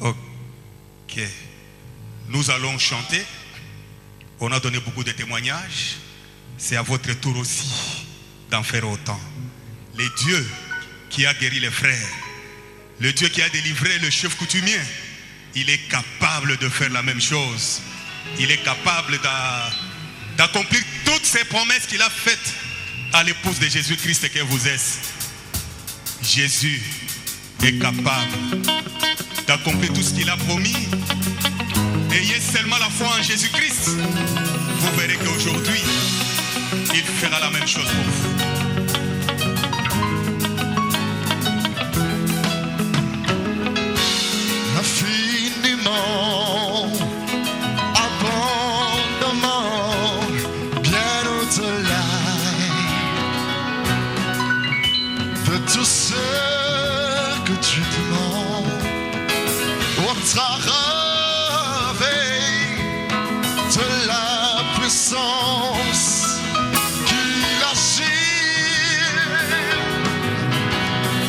Ok. Nous allons chanter. On a donné beaucoup de témoignages. C'est à votre tour aussi d'en faire autant. Le Dieu qui a guéri les frères, le Dieu qui a délivré le chef coutumier, il est capable de faire la même chose. Il est capable d'accomplir toutes ces promesses qu'il a faites à l'épouse de Jésus-Christ que vous êtes. Jésus est capable d'accomplir tout ce qu'il a promis. Ayez seulement la foi en Jésus-Christ. Vous verrez qu'aujourd'hui, il fera la même chose pour vous. Infiniment, abondamment, bien au-delà de tout ce que tu demandes, au travail de la puissance qui agit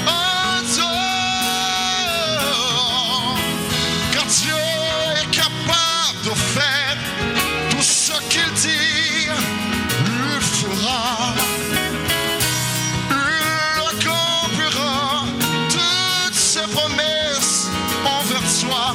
en toi. Car Dieu est capable de faire tout ce qu'il dit, il fera. Il accomplira toutes ses promesses envers toi.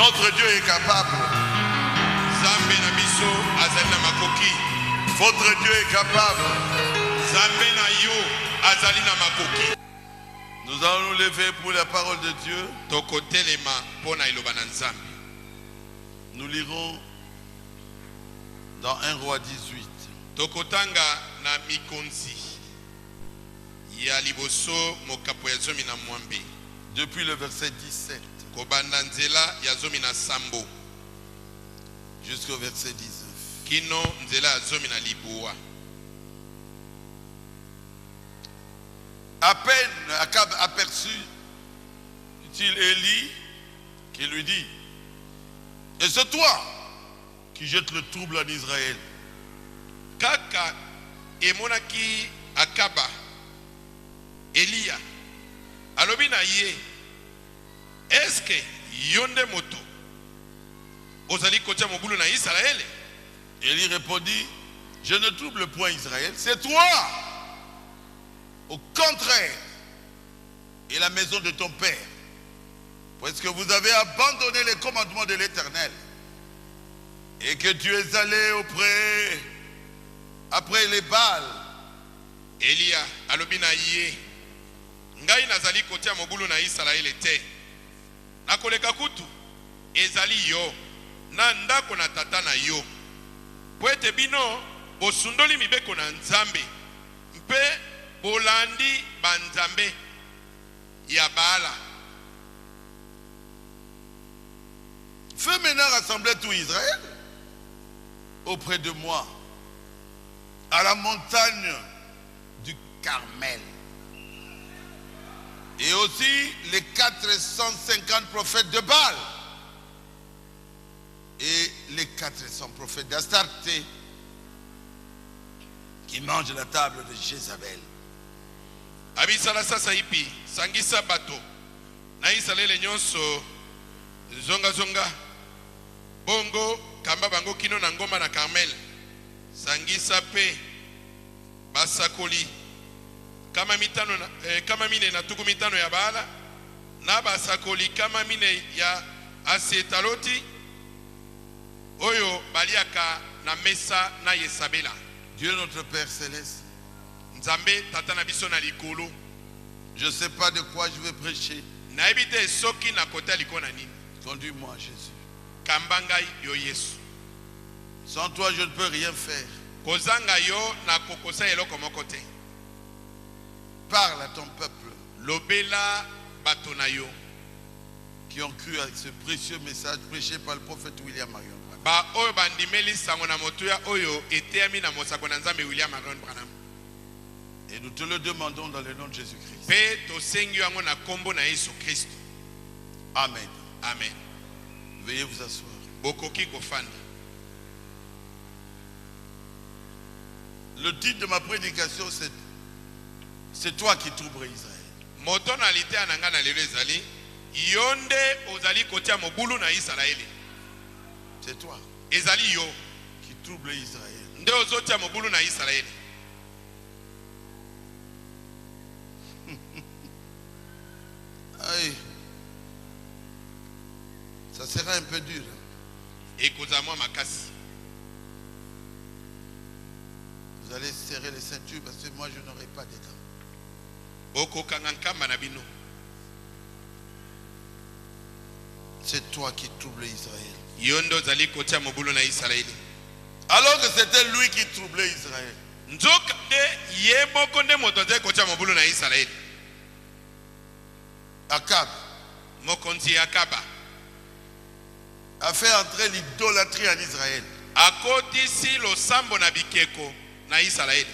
Notre Dieu est capable. Zambe na biso azali na makoki. Votre Dieu est capable. Zambe na yo azali na makoki. Nous allons nous lever pour la parole de Dieu. Tokotelema pona iloba na Nzambe. Nous lirons dans 1 Roi 18. Tokotanga na mikonzi ya liboso mokapo ya zomi na mwambe. Depuis le verset 17 Kobanda nzela ya zomi na sambo jusqu'au verset 19. Kino nzela ya zomi na liboa. À peine Akab aperçut-il Élie qui lui dit: et c'est toi qui jettes le trouble en Israël. Kaka emonaki Akaba Elia alobi na ye, est-ce que yonde moto ozali kotia mobulu na Israël? Élie répondit: je ne trouble point Israël, c'est toi. Au contraire, et la maison de ton père, parce que vous avez abandonné les commandements de l'Éternel et que tu es allé après les Baals. Elia alobi na ye, ngai nazali kotia mobulu na Israël te. Nakoleka kutu ezali yo na ndako na tata na yo. Po ete bino bosundoli mibeko na Nzambe mpe bolandi banzambe ya Baala. Fais maintenant rassembler tout Israël auprès de moi à la montagne du Carmel. Et aussi les 450 prophètes de Baal et les 400 prophètes d'Astarté qui mangent la table de Jézabel. Abisala sasa ipi sangisa bato na Israele nyonso zonga zonga bongo kamba bango kino na ngoma na Carmel. Sangisa pe basakoli kama mitano kama mine na tuku mitano ya Baala na basakoli kama mine ya Asetaloti oyo baliaka na mesa na Yesabela. Dieu notre Père céleste, Nzambe tata na biso na likolo. Je ne sais pas de quoi je vais prêcher. Na ebite soki na kota likona nini. Conduis-moi, Jésus. Kambangai yo Yesu. Sans toi, je ne peux rien faire. Kozanga yo na kokosa eloko moko te. Parle à ton peuple Lobela bato na yo qui ont cru à ce précieux message prêché par le prophète William Marion. ba oyo bandimeli sango na motuya oyo eteami na mosako na Nzambe William Marion Branham. Et nous te le demandons dans le nom de Jésus-Christ. Pe tosengi yango na kombo na Yesu Kristo. Amen. Amen. Veuillez vous asseoir. Bokoki kofanda. Le titre de ma prédication, c'est toi qui troubles Israël. Motonalité ananga na lelo ezali yonde ozali kotia mobulu na Israeli. C'est toi Ezali yo qui troubles Israël. nde ozotia mobulu na Israeli. Aïe. Ça sera un peu dur. Ekozamwa makasi. Vous allez serrer les ceintures parce que moi je n'aurai pas d'état. Okokanga nkamba na bino. C'est toi qui troubles Israël. Yondo ozali kotia mobulu na Israeli. Alors que c'était lui qui troublait Israël. Nzoka nde ye moko nde moto azali kotia mobulu na Israeli. Akab Mokonzi Akaba a fait entrer l'idolâtrie en Israël. akotisi losambo na bikeko na Israeli.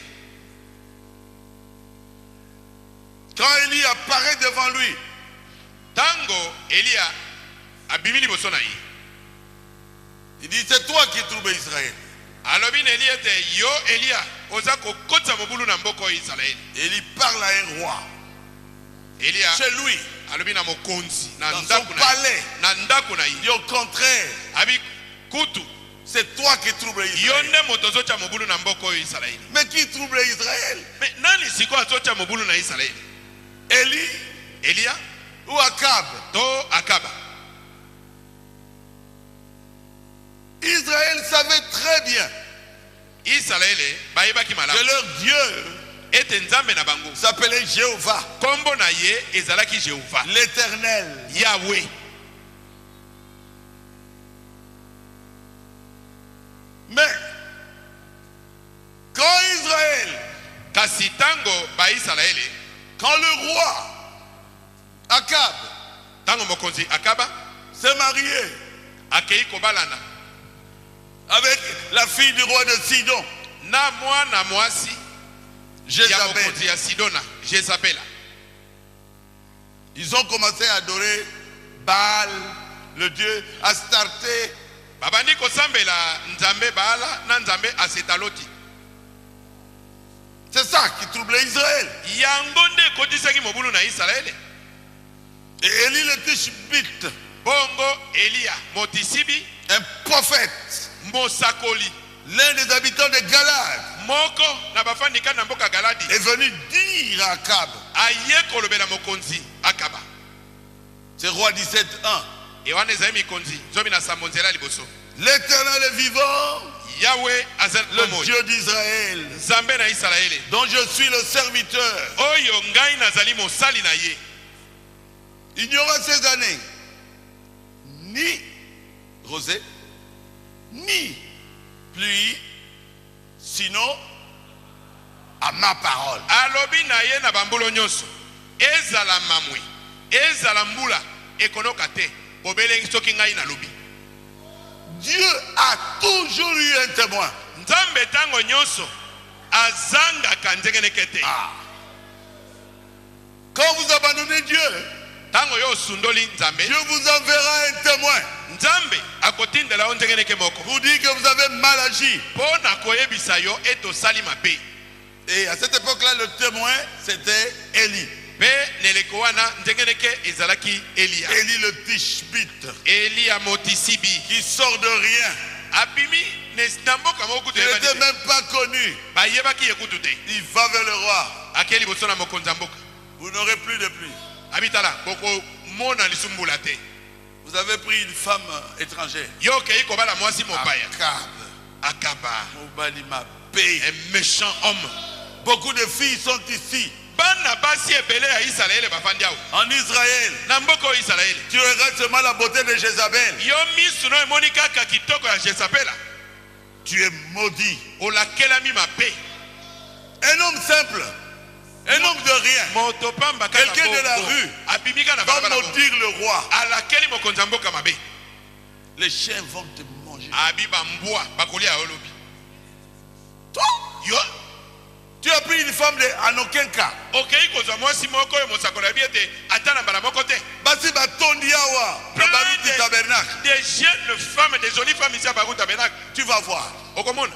Quand Élie apparaît devant lui, Tango Elia abimi liboso na ye. il dit: c'est toi qui troubles Israël. Alobi na Elia te yo Elia oza kokotisa mobulu na mboko ya Israeli. Élie parle à un roi. Elia Chez lui, alobi na mokonzi na dans son ndako na palais. na ndako na ye. Et au contraire, Abi kutu c'est toi qui troubles Israël. yonde moto azotia mobulu na mboko ya Israeli. Mais qui trouble Israël? Mais nani siko azotia mobulu na Israeli? Élie Elia ou Akab? to Akaba. Israël savait très bien Israele bayebaki que malamu leur Dieu ete nzambe na bango s'appelait Jéhovah, kombo na ye ezalaki Jehova l'Éternel. Yahweh. Mais quand Israël, Kasi tango ba Israele quand le roi Akab tango mokonzi Akaba s'est marié akei kobalana avec la fille du roi de Sidon, na mwana mwasi ya Jézabel, mokonzi ya Sidona Jezabela, ils ont commencé à adorer Baal, le dieu Astarté. babandi kosambela nzambe Baala na nzambe Asetaloti. C'est ça qui troublait Israël. Yango nde ekotisaki mobulu na Israele. Et Élie le Tishbite, Bongo Elia Motisibi un prophète, Mosakoli l'un des habitants de Galade, moko na bafandika na mboka Galadi est venu dire à Akab, aye kolobela mokonzi Akaba. c'est roi 17:1, Ewana ezali mikonzi zomi na sambo nzela liboso. l'Éternel est vivant, Yahweh azali le komoi Dieu d'Israël, nzambe na Israele dont je suis le serviteur. oyo ngai nazali mosali na ye. Il n'y aura ces années ni rosée, ni pluie, sinon à ma parole. Alobi na ye na bambulo nyonso ezala mamwe ezala mbula ekonoka te bobelengi soki ngai nalobi. Dieu a toujours eu un témoin. Nzambe tango nyonso azangaka nzengeneke te. Quand vous abandonnez Dieu, Tango yo osundoli nzambe Dieu vous enverra un témoin nzambe akotindela yo nzengeneke moko pour dire que vous avez mal agi. mpo na koyebisa yo ete osali mabe. Et à cette époque-là, le témoin, c'était Élie. Mpe neleko wana nzengeneke ezalaki Elia. Élie le Tishbite, Elia Motisibi qui sort de rien. abimi na mboka moko Il kutu yebani n'était te. même pas connu. Bayebaki ye kutu te. Il va vers le roi. Akeli liboso na mokonzi ya mboka Vous n'aurez plus de pluie. abitala bokomona lisumbula te. Vous avez pris une femme étrangère. Yo okei kobala mwasi mopaya Akab, Akaba, Mobali Mabé. un méchant homme. Beaucoup de filles sont ici, Bana basi ebele ya Israele bafandi awo en Israël. na mboka oyo Israele. Tu regardes seulement la beauté de Jézabel. Yo misu no emoni kaka kitoko ya Jezabela Tu es maudit. olakelami mabe. Un homme simple, un homme de rien, Moto pamba kaka quelqu'un de la bongo. rue Abimika na va balabala bongo. maudire le roi. Alakeli mokonzi ya mboka mabe. Les chiens vont te manger. Abi bambwa bakolia ya olobi. Toi, Yo tu as pris une femme en aucun cas. okei kozwa mwasi moko oyo mosakolo ya ete ata na mbala moko te. Basi batondi awa, na baruti Plein tabernacle. des jeunes femmes, des jolies femmes ici à Baruch Tabernacle. Tu vas voir. Okomona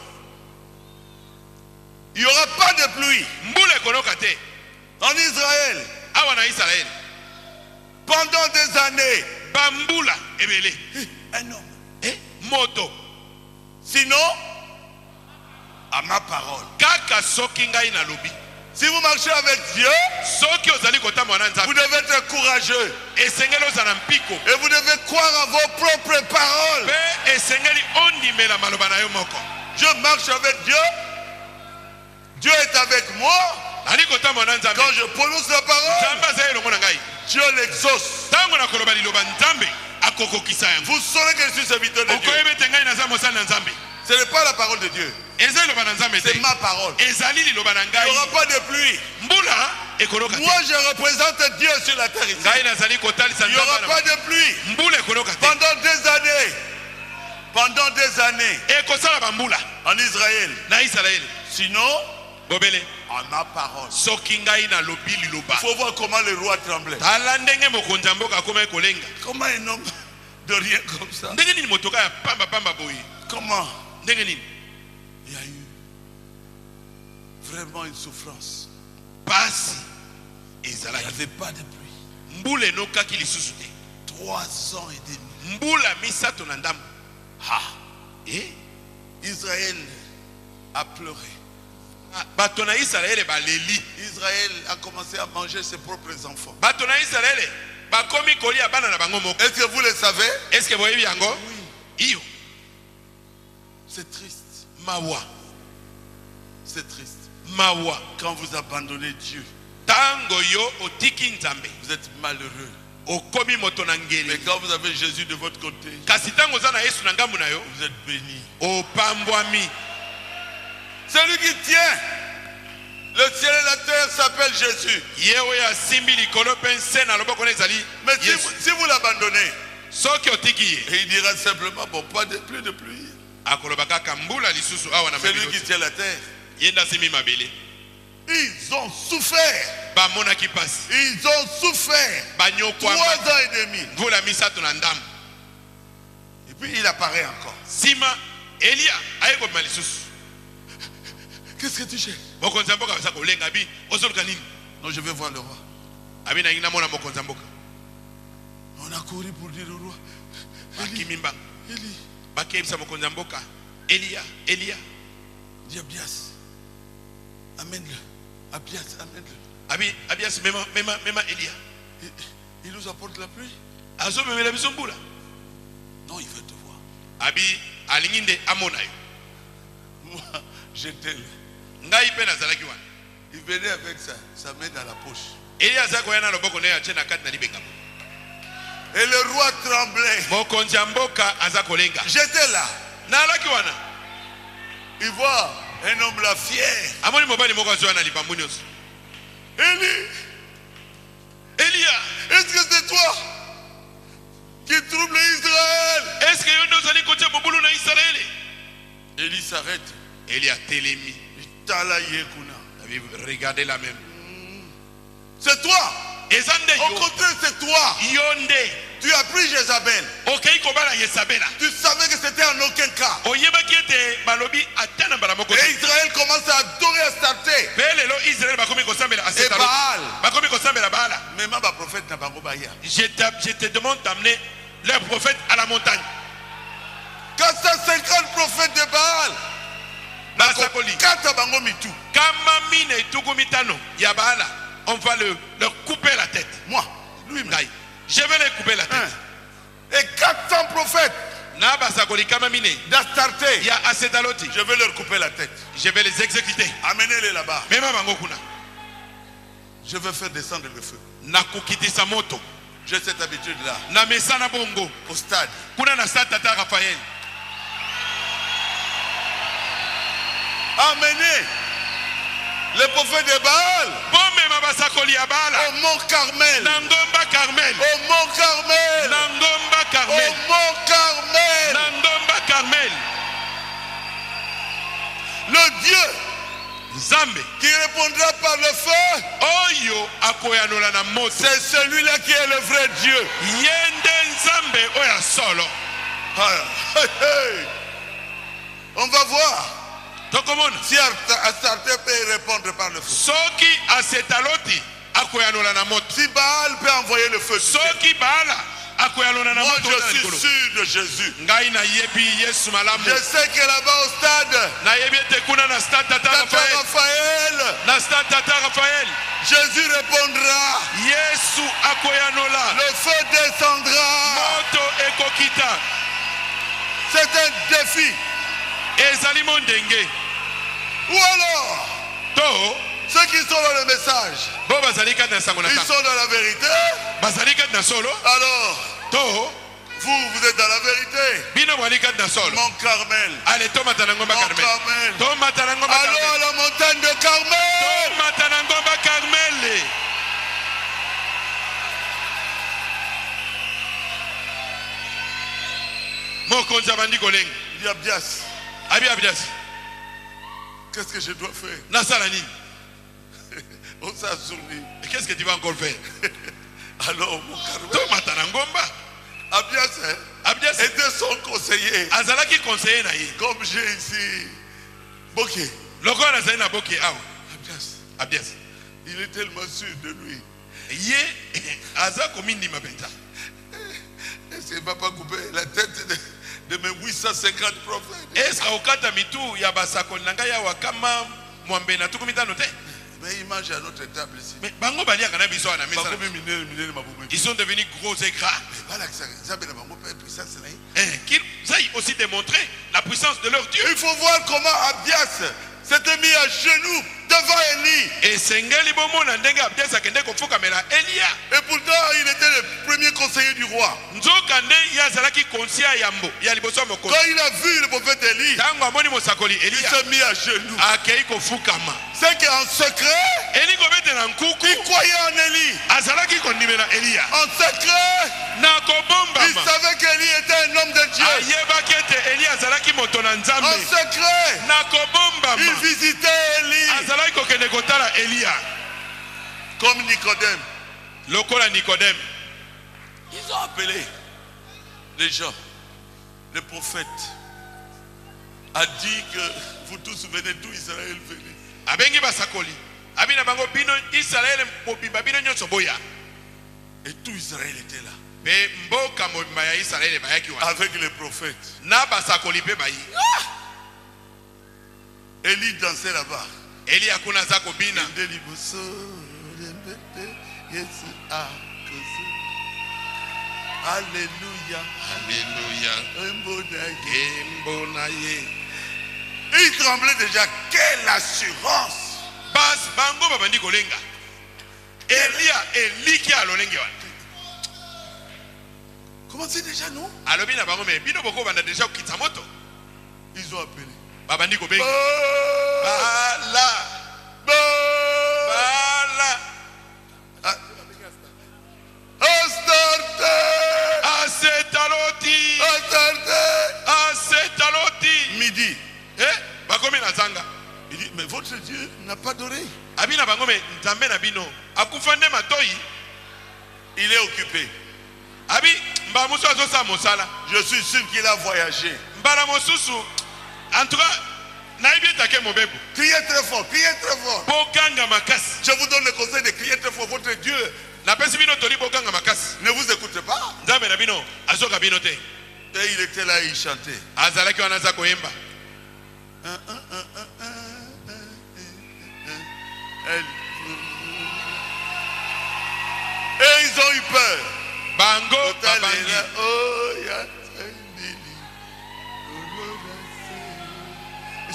Il n'y aura pas de pluie mbula ekonoka te en Israël awa na Israele pendant des années. bambula ebele. Un homme. Moto Sinon, à ma parole. kaka soki ngai nalobi. Si vous marchez avec Dieu, Soki ozali kotambola na vous Nzambe devez être courageux. esengeli ozala mpiko Et vous devez croire à vos propres paroles. mpe esengeli ondimela maloba na yo moko. Je marche avec Dieu. Dieu est avec moi. nali kotambola na Nzambe Quand je prononce la parole, Nzambe azali elongo na ngai. Dieu l'exauce. Ntango na koloba liloba Nzambe akokokisa yango. Vous saurez que je suis serviteur de Dieu. okoyebi ete ngai naza mosali na Nzambe. Ce n'est pas la parole de Dieu. Eza liloba na Nzambe C'est te ma parole. ezali liloba na Il n'y ngai. aura pas de pluie. Mbula ekonoka te. Moi, je représente Dieu sur la terre ici. ngai nazali kotalisa Il n'y aura Nzambe pas na de pluie. mbula ekonoka te. Pendant des années. Pendant des années. ekosala bambula En Israël. na Israele. Sinon, Bobele à ma parole. soki ngai nalobi liloba. Il faut voir comment le roi tremblait. tala ndenge mokonzi ya mboka akomaki kolenga. Comment un homme de rien comme ça? ndenge nini motoka ya pamba pamba boye. Comment? ndenge nini Il y a eu vraiment une souffrance. pasi Il n'y ezalaki. avait pas de pluie. mbula enokaki lisusu te. 3 ans et demi. mbula misato na ndambo. Ah, Israël a pleuré. bato na Israele baleli. Israël a commencé à manger ses propres enfants. bato na Israele bakomi kolia bana na bango moko. Est-ce que vous le savez? Est-ce que boyebi yango? Iyo C'est triste. mawa. C'est triste. Mawa. Quand vous abandonnez Dieu, Tango yo otiki nzambe. vous êtes malheureux. Okomi moto na ngeli. Mais quand vous avez Jésus de votre côté, Kasi tango za na Yesu na ngambu na yo. vous êtes béni. Opambwami. Celui qui tient le ciel et la terre s'appelle Jésus. Yewe ya simbi likolo pense na loboko na ezali. Mais si vous l'abandonnez, Soki otiki ye. et il dira simplement, bon, pas de plus de pluie. Akolobaka kambula lisusu awa na Celui mabilo. qui tient la terre. Yenda simi mabele. Ils ont souffert. Ba mona ki passe. Ils ont souffert. Banyo 3 kwa. ans et demi. Vula misato na ndam. Et puis il apparaît encore. Sima Elia ayeko malisusu. Qu'est-ce que tu cherches? Mokonza mboka basa kolenga bi ozoluka nini? Non, je vais voir le roi. Abi na ngina mona mokonza mboka. On a couru pour dire au roi. Akimimba. Élie. Bakemsa mokonza mboka. Elia. Dis Abias. Amène-le. Abias, amène-le. Abias mema Elia. Il nous apporte la pluie. Azo memela biso mbula. Non, il veut te voir. Abi alinginde amona yo. Moi, j'étais là. Ngai pe nazalaki wana. Il venait avec sa main dans la poche. Elia zako yana loboko na ya chena kati na libenga. Et le roi tremblait. Mokonza mboka aza kolenga. J'étais là. Na alaki wana. Il voit un homme là fier. Amoni mobali moko azo na libambu nyonso. Élie, Elia, est-ce que c'est toi qui trouble Israël? est-ce que yo ndo zali kotia bobulu na Israeli? Élie s'arrête. Elia telemi. Tala yekuna. Regardez la même. C'est toi. Ezande Au yo. contraire, c'est toi. Yonde. Tu as pris Jézabel. Okei kobala Yezabela. Tu savais que c'était en aucun cas. Oyebaki ete balobi atana mbala moko. Et Israël commence à adorer Astarté. Pelelo Israël bakomi kosambela Et Asetaro. Baal. Bakomi kosambela Baala. Même ma prophète n'a pas baya. Je te demande d'amener leur prophète à la montagne. 450 prophètes de Baal. Basakoli. 4 bango mitou. Kama mine tukumitano ya Baala, on va leur couper la tête. Moi, lui, Ngai. Je vais les couper la tête. Et 400 prophètes Na basakoli kama mine d'Astarté. ya Asetaloti. Je vais leur couper la tête. Je vais les exécuter. Amenez-les là-bas. Mema bango kuna. Je vais faire descendre le feu. Nakukitisa moto. J'ai cette habitude-là. Na mesana bongo. Au stade. Kuna na stade Tata Raphaël. Amenez les prophètes de Baal Bomema basakoli ya Baala. au mont Carmel. Nangomba Carmel. Au mont Carmel. Nangomba Au Carmel. mont Carmel. Nangomba Carmel. Le Dieu Nzambe. qui répondra par le feu, Oyo akoyanola na moto. c'est celui-là qui est le vrai Dieu. Yende Nzambe oya solo. Ah, hey, hey. On va voir Tokomona. si Astarté peut répondre par le feu. Soki Asetaloti akoyanola na moto. Si Baal peut envoyer le feu. Soki Baala akoyanola na Moi, moto. je suis sûr de Jésus. Ngai na yebi Yesu malamu. Je sais que là-bas au stade, Na yebi ete kuna na stade Tata Tata Raphaël. Raphaël, Na stade Tata Raphaël. Jésus répondra. Yesu akoyanola. Le feu descendra. Moto ekokita. C'est un défi. Ezali mondenge. Ou alors, To ceux qui sont dans le message, bo bazali kati na sango na ils ntango. sont dans la vérité. Bazali kati na solo. Alors, To vous êtes dans la vérité. bino bwali kati na solo. Mont Carmel. Ale tomata na ngomba Mont Carmel. Carmel. Tomata na ngomba Allons Carmel. à la montagne de Carmel. Tomata na ngomba Carmel. Mokonzi abandi kolenga. Il dit Abias, Abias. qu'est-ce que je dois faire? Nasala nini? On s'est assourdi. Et qu'est-ce que tu vas encore faire? Alors, mon Carmel. Tomata na ngomba. Abias Abias était son conseiller. azalaki conseiller na ye. Comme j'ai ici. Bokeh. Lokola nazali na boke awa. Abias. Il est tellement sûr de lui. Ye aza komindima penza. Est-ce qu'il ne va pas couper la tête de mes 850 prophètes? Est-ce okata mitu ya basakoli na ngai awa kama mwambe na tuku mitano te? Mais ils mangent à notre table ici. Mais bango balia kana biso na mesa. Ils sont devenus gros et gras. Ça a aussi démontré la puissance de leur Dieu. Il faut voir comment Abdias s'était mis à genoux devant Élie. Et Sengeli bomona ndenge Abdias akende kofuka mela Elia. Et pourtant il était le premier conseiller du roi. Nzokande yazalaki konsia yambo ya liboso mokonzi. Quand il a vu le prophète Élie, tango amoni mosakoli Elia, il s'est mis à genoux. Akei kofukama. C'est qu'en secret, Eli kobete na nkuku. il croyait en Élie. Azalaki kondimela Elia. En secret, Na kobomba. il savait qu'Élie était un homme de Dieu. Ayebaki ete Elia azalaki moto na Nzambe. En secret, Na kobomba. il visitait Élie. Azalaki kokende kotala Elia. Comme Nicodème. Lokola Nicodème. Ils ont appelé les gens. Le prophète a dit que vous tous venez, tout Israël venez. Abengi basakoli. Abina bango bino Israël mobimba bino nyonso boya. Et tout Israël était là. Be mboka mobimba ya Israël bayaki wana. Avec les prophètes. Na basakoli pe bayi. Élie dansait là-bas. Eli akuna za kobina. Alléluia. Alléluia. Embonaye. Il tremblait déjà. Quelle assurance. Bas bango babandi kolenga. Elia eliki alolenge wana. Comment c'est déjà non? Alobi na bango me bino boko banda déjà okitsa moto. Ils ont appelé. Babandi ko benga. Bala. Bala. Astarte. Asetaloti. Astarte. Asetaloti. Midi. Bakomi na zanga. Il dit, mais votre Dieu n'a pas d'oreille. Abina bango me nzambe na bino. Akufande matoi. Il est occupé. Abi mba muso azosa mosala. Je suis sûr qu'il a voyagé. Mbala mosusu. En tout cas, naïbi take mobebu. Criez très fort, criez très fort. Bokanga makasi. Je vous donne le conseil de crier très fort. Votre Dieu Na pesi bino toli bokanga makasi. ne vous écoutez pas. Nzambe na bino azoka bino te. Et il était là et il chantait. Azalaki wana za koyemba. Et ils ont eu peur. Bango babangi.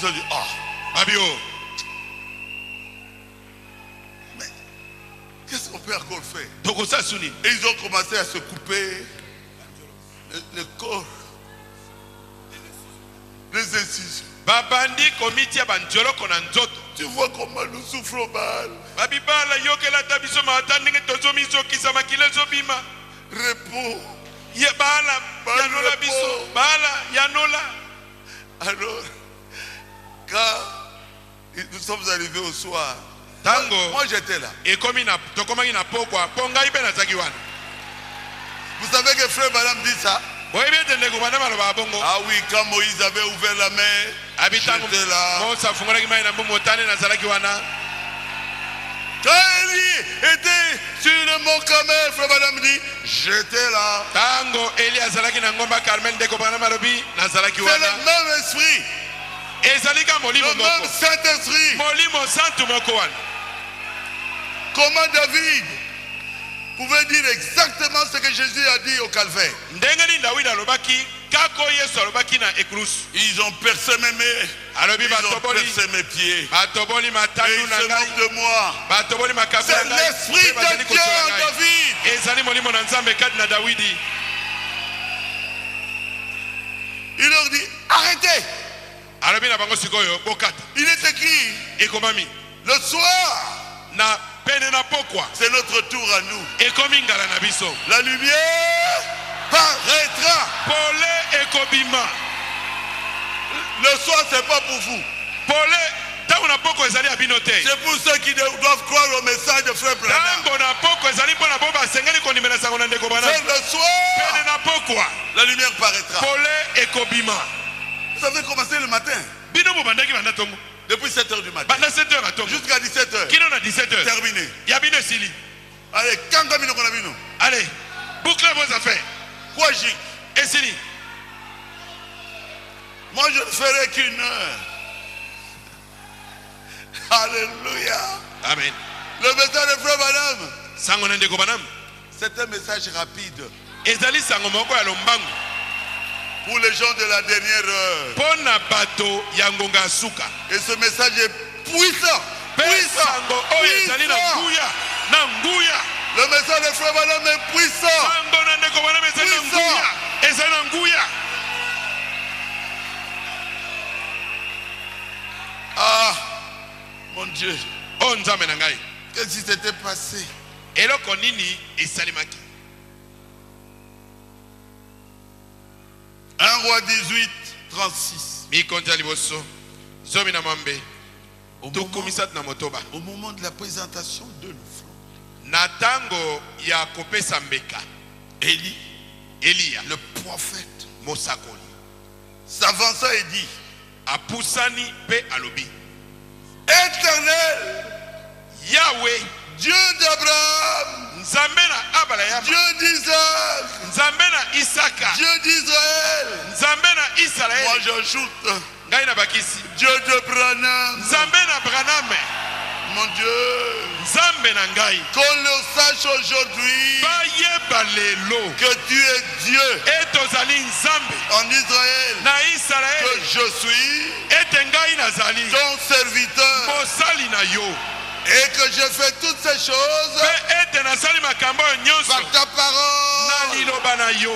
Ils ont dit, ah, Babio. mais qu'est-ce qu'on peut encore faire? Tokosa suni. Et ils ont commencé à se couper le corps, les incisions. Babandi komiti ya banjoloko na nzoto. Tu vois comment nous souffrons mal. Babibala yokela tabiso matandinge tozomiso kisa makilezo bima. Repos. Ye bala yanola biso. Bala yanola. Alors, quand nous sommes arrivés au soir, Tango. moi j'étais là. Et comme ina tokomaki na pokwa ponga ibe na zaki wana. Vous savez que frère Madame dit ça? Boyebe tende kubana maloba bongo. Ah oui, quand Moïse avait ouvert la mer, j'étais là. Mosa fungolaki mai na mbumo tane na zalaki wana. Quand Élie était sur le mont Carmel, frère Madame dit, j'étais là. Tango Eli azalaki na ngomba Carmel de kubana malobi na zalaki C'est wana. le même esprit, Ezalika molimo le même moko. Saint-Esprit. Molimo santu moko wana. Comment David pouvait dire exactement ce que Jésus a dit au Calvaire. Ndengeli Dawida alobaki kako Yesu alobaki na ekrus. Ils ont percé mes mains, Alobi ils ont batoboli. percé mes pieds. Batoboli Et matanu ils na se ngai. moquent de moi. Batoboli makabu C'est na ngai. l'esprit de Dieu en David. Ezali molimo na Nzambe kati na Dawidi. Il leur dit, arrêtez. Alobi na bango sikoyo bokata. Il est écrit, Ekomami le soir, na pene na pokwa. c'est notre tour à nous. Ekomi ngala na biso. La lumière paraîtra. Pole ekobima. Le soir, c'est pas pour vous. Pole tango na poko ezali abino te. C'est pour ceux qui doivent croire au message de frère Branham. Tango na poko ezali mpona bo basengeli kondimela sango na ndeko bana. C'est le soir, Pene na pokwa. la lumière paraîtra. Pole ekobima. Vous avez commencé le matin, Bino bo bandaki banda tongo. depuis 7h du matin, Banda 7h à tongo. jusqu'à 17h. Kino na 17h. Terminé. Ya bino sili. Allez, quand on a vu nous. Allez, bouclez vos affaires. Quoi, J? Et sili. Moi, je ne ferai qu'une heure. Alléluia. Amen. Le message de Frère Branham, Sango nende ko banam. c'est un message rapide Ezali sango moko ya lombango. pour les gens de la dernière heure. Pona bato ya ngonga suka. Et ce message est puissant. Puissant. Sango oyo ezali na nguya. Na nguya. Le message de Frère Branham est puissant. Sango nende ko banam ezali na nguya. Ezali na nguya. Ah, mon Dieu. Oh nzambe na ngai. Qu'est-ce qui s'était passé? Eloko nini esalimaki? 1 Roi 18, 36. Mikonza liboso. Zomi na mambe. Tukumisat na motoba. Au moment de la présentation de l'offrande, Na tango ya kopesa mbeka. Elia, le prophète, mosakoli, s'avança et dit: apusani pe alobi. Éternel, Yahweh, Dieu d'Abraham, Nzambe na Abraham, Dieu d'Isaac, Nzambe na Isaka, Dieu d'Israël. Nzambe na Moi Israël, j'ajoute: ngai na bakisi, Dieu de Branham, Nzambe na Branham, mon Dieu, Nzambe na ngai. qu'on le sache aujourd'hui Bayeba lelo, que tu es Dieu etozali Nzambe en Israël, na que Israël, je suis ete ngai nazali ton serviteur mosali na yo, et que je fais toutes ces choses pe ete nasali makambo oyo nyonso par ta na parole. liloba na yo.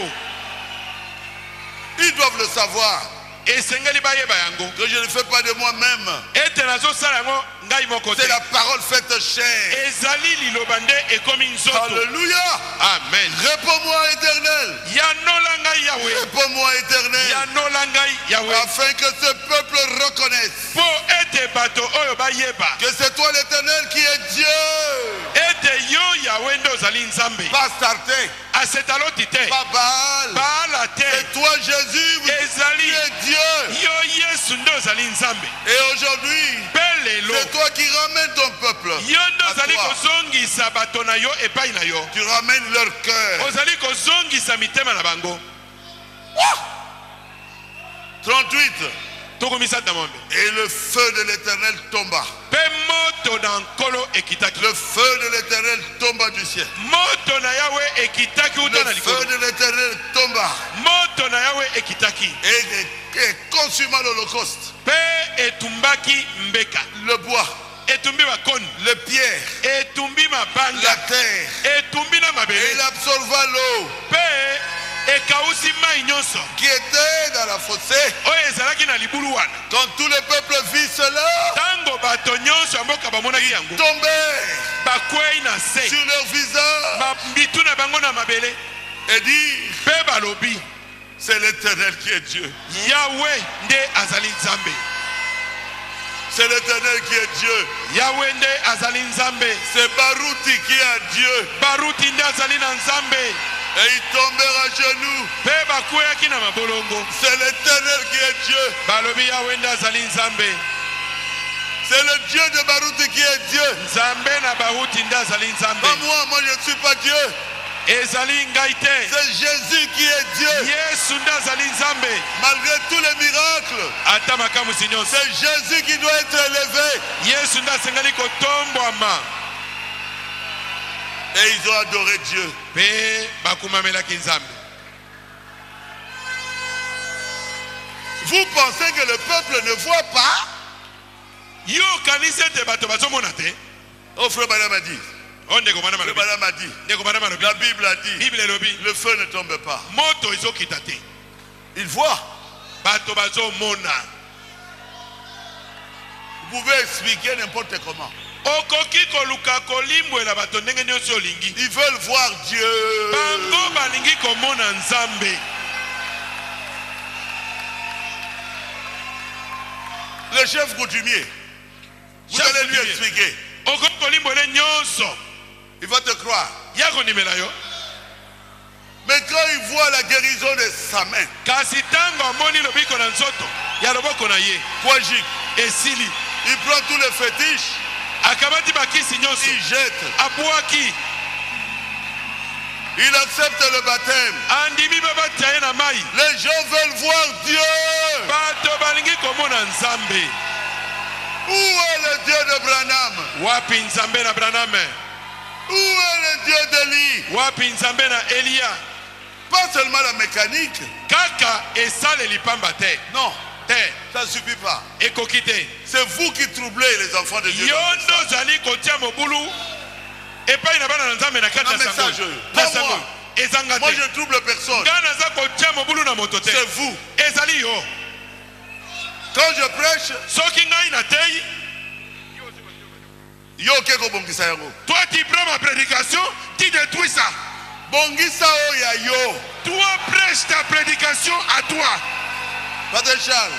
Ils doivent le savoir Esengeli bayeba yango, que je ne fais pas de moi-même. ete nazosala yango ngai moko te. C'est la parole faite chair. Ezali liloba nde ekomi nzoto. Alléluia. Amen. Réponds-moi, Éternel. Yanola ngai Yahweh, Réponds-moi, Éternel. yanola ngai Yahweh, Afin que ce peuple reconnaisse po ete bato oyo bayeba que c'est toi l'Éternel qui est Dieu. ete yo Yahweh nde ozali Nzambe. Pas Sarté, Asetaloti te, pas Baal. Baala te, C'est toi Jésus qui ezali es Dieu. yo Yesu nde ozali Nzambe. Et aujourd'hui, Pe lelo c'est toi qui ramènes ton peuple. yo nde à ozali toi. kozongisa bato na yo epai na yo, Tu ramènes leur cœur. ozali kozongisa mitema na bango. 38. Tokomisata na mombe. Et le feu de l'Éternel tomba. Pe moto na nkolo ekitaki, Le feu de l'Éternel tomba du ciel. moto na Yawe ekitaki uta na Le feu likolo, de l'Éternel tomba moto na Yawe ekitaki et consuma l'Holocauste, pe etumbaki mbeka, le bois, etumbi bakoni, les pierres, etumbi la mabanga, terre. etumbi na Et mabele, il absorba l'eau pe ekausi mai nyonso qui était dans la fossée. oyo ezalaki na libulu wana. Quand tout le peuple vit cela, Tango bato nyonso ya mboka bamonaki yango, tombèrent bakwei na se, sur leur visage mitu na bango na mabele, et dirent: pe balobi c'est l'Éternel qui est Dieu. Yawe nde azali Nzambe, C'est l'Éternel qui est Dieu. Yawe nde azali Nzambe, C'est Baruti qui est Dieu. baruti nde azali na Nzambe, Et ils tombèrent à genoux. pe bakweyaki na mabolongo, C'est l'Éternel qui est Dieu. balobi Yawe nde azali Nzambe, C'est le Dieu de Baruti qui est Dieu. Nzambe na baruti nde azali Nzambe. Pas moi je ne suis pas Dieu. Ezali ngai te, C'est Jésus qui est Dieu. Yesu nde azali Nzambe. Malgré tous les miracles, Ata makamusi nyonso, c'est Jésus qui doit être élevé. Yesu nde asengeli kotombwama. Et ils ont adoré Dieu. Pe bakumamelaki Nzambe. Vous pensez que le peuple ne voit pas? Yo kanisa ete bato bazomona te. Oh, frère Branham a dit. O ndeko bana Frère malobi, Branham a dit. ndeko bana malobi, La Bible a dit. Bible elobi Le feu ne tombe pas. moto ezokita te, Il voit. bato bazomona. Vous pouvez expliquer n'importe comment. Okoki koluka kolimbwela bato ndenge nyonso olingi, Ils veulent voir Dieu. bango balingi komona Nzambe. Le chef coutumier, vous Chef allez lui coutumier. expliquer. Okoki kolimbwele nyonso, Il va te croire. ya kondimela yo. Mais quand il voit la guérison de sa main, Kasi tango amoni lobiko na nzoto ya loboko na ye Kwajik, esili, il prend tous les fétiches, akamati bakisi nyonso, il jette. abwaki, Il accepte le baptême. andimi babatia ye na mai. Les gens veulent voir Dieu. Bato balingi komona Nzambe. Où est le Dieu de Branham? Wapi nzambe na Branham? Où est le Dieu d'Élie? Wapi nzambe na Elia? Pas seulement la mécanique. Kaka esale lipamba te. Non, Te. ça ne suffit pas. Ekoki te. C'est vous qui troublez les enfants de Dieu. Yondo zali kotia mobulu. Epai na bana nzambe na kati Un ya sango. message. Na Pas sango. moi. Ezanga Moi te. je ne trouble personne. Ngana za kotia mobulu na moto te. C'est vous. Ezali yo. Quand je prêche, Soki ngai na tei, yo keko bongisa yango. toi tu prends ma prédication, tu détruis ça. Bongisa o ya yo. Toi prêche ta prédication à toi. Pasteur Charles,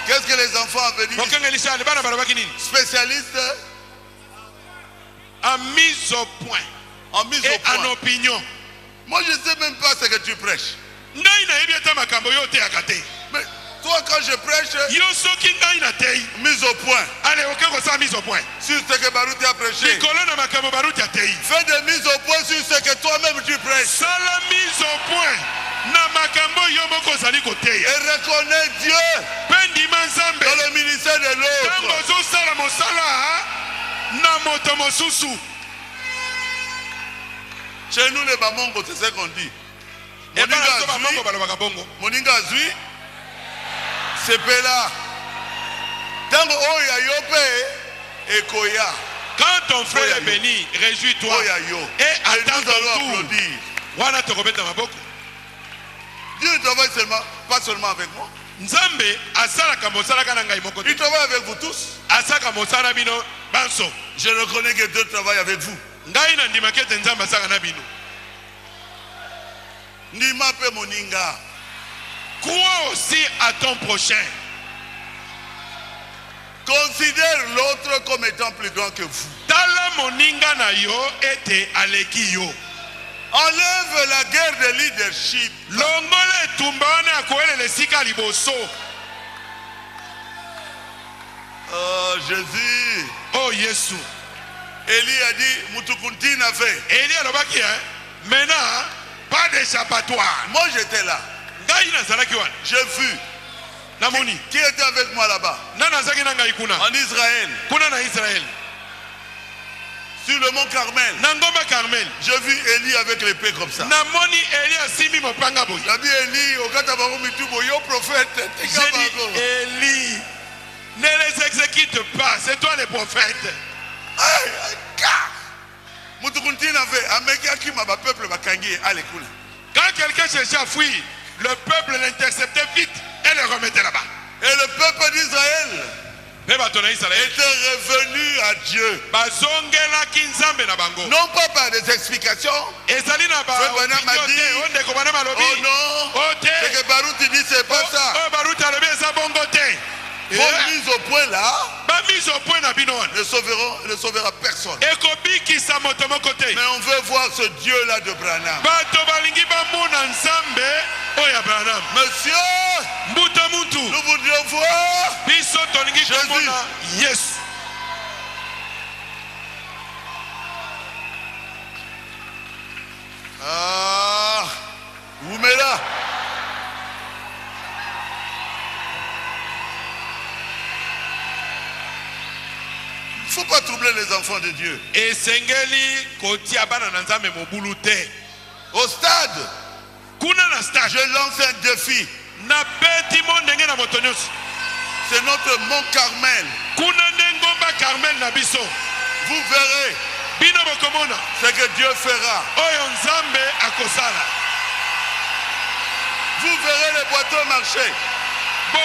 qu'est-ce que les enfants ont venu? Mokengelisha le bana balabaki nini? Spécialistes En mise au point en mise et au point. en opinion. Moi je ne sais même pas ce que tu prêches. Ngai na yebi ata makambo yo te akate. Mais toi quand je prêche, Yo soki ngai na tei. mise au point. Allez, ok, ko sa mise au point. Sur ce que Baruti a prêché. Nikolo na makambo baruti atei. Fais des mises au point sur ce que toi-même tu prêches. Sala mise au point. Na makambo yo moko zali koteya. Et reconnais Dieu Pendi manzambe. dans le ministère de Tango l'autre. zo sala mosala na moto mosusu. Chez nous les Bamongo, c'est ce qu'on dit. Et bana so ba Moninga mongo Azui, balobaka bongo. Moninga Azui, c'est Pela. Tango Oya Yope et Koya. Quand ton frère Oya est yo. béni, réjouis-toi. Oya Yo. Et Et attends nous allons ton tour. applaudir. Wana tokobeta maboko. Dieu ne travaille pas seulement avec moi. Nzambe asalaka mosalaka na ngai moko te. Il travaille avec vous tous. Asaka mosala bino banso. Je reconnais que Dieu travaille avec vous. Ngai na ndimaki ete nzambe asaka na bino. Nima pe Moninga. Crois aussi à ton prochain. Considère l'autre comme étant plus grand que vous. Tala moninga na yo ete aleki yo. Enlève la guerre de leadership. Longola etumba wana akoelela esika liboso. Oh Jésus. Oh Yesu. Élie a dit, Mutukunti n'a fait. Eli alobaki maintenant pas d'échappatoire. Moi j'étais là. Ngai nazalaki wana. J'ai vu. Namoni. Qui était avec moi là-bas? Nana azalaki na ngai kuna. En Israël. Kuna na Israël. Sur le mont Carmel. Na ngomba Carmel. J'ai vu Élie avec l'épée comme ça. Namoni Eli asimi mopanga boye. J'ai dit Élie, au Katabaru Mitubo, yo prophète. J'ai dit Eli, ne les exécute pas, c'est toi le prophète. Mutukunti n'a fait. Ameka qui m'a peuple va kangi alekula. Quand quelqu'un cherchait à fuir, le peuple l'interceptait vite et le remettait là-bas. Et le peuple d'Israël était revenu à Dieu. Non pas par des explications. Frère Branham m'a dit, oh non, ce que Baruti dit c'est pas ça. Votre mise au point là ne sauvera personne. Mais on veut voir ce Dieu là de Branham. Monsieur, nous voudrions voir Jésus. Ah, vous mettez là. Il ne faut pas troubler les enfants de Dieu. Au stade, je lance un défi. C'est notre mont Carmel. Vous verrez ce que Dieu fera. Vous verrez les boiteux marcher. Les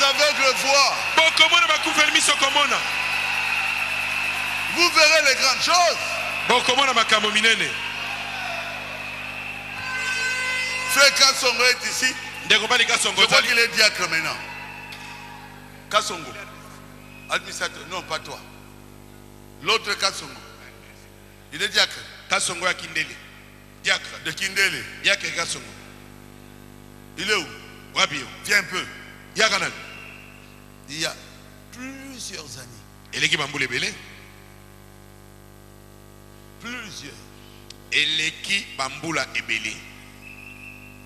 aveugles voient. Vous verrez les grandes choses. Frère Kassongo est ici. Je crois qu'il est diacre maintenant. Kassongo. Administrateur. Non, pas toi. L'autre Kassongo. Il est diacre. Kassongo ya Kindele. Diacre. De Kindele. Diacre Kassongo. Il est où? Wabio. Viens un peu. Yakanan. Il y a plusieurs années. Eleki bambule bele. Plusieurs. Eleki bambula ebele.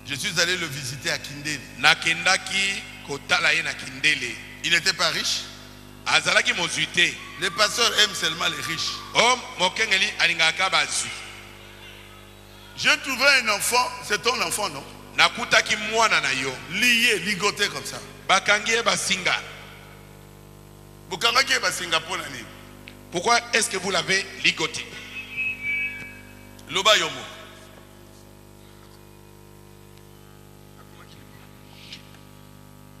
Je suis allé le visiter à Kindele. Nakendaki kotala ye na Kindele. Il n'était pas riche. azalaki mozwi te. Les pasteurs aiment seulement les riches. O mokengeli alingaka bazwi. J'ai trouvé un enfant, c'est ton enfant, non? Nakutaki mwana na yo. Lié, ligoté comme ça. Bakangi ye basinga. Bukangaki ye basinga pona nini? Pourquoi est-ce que vous l'avez ligoté? Loba yomo.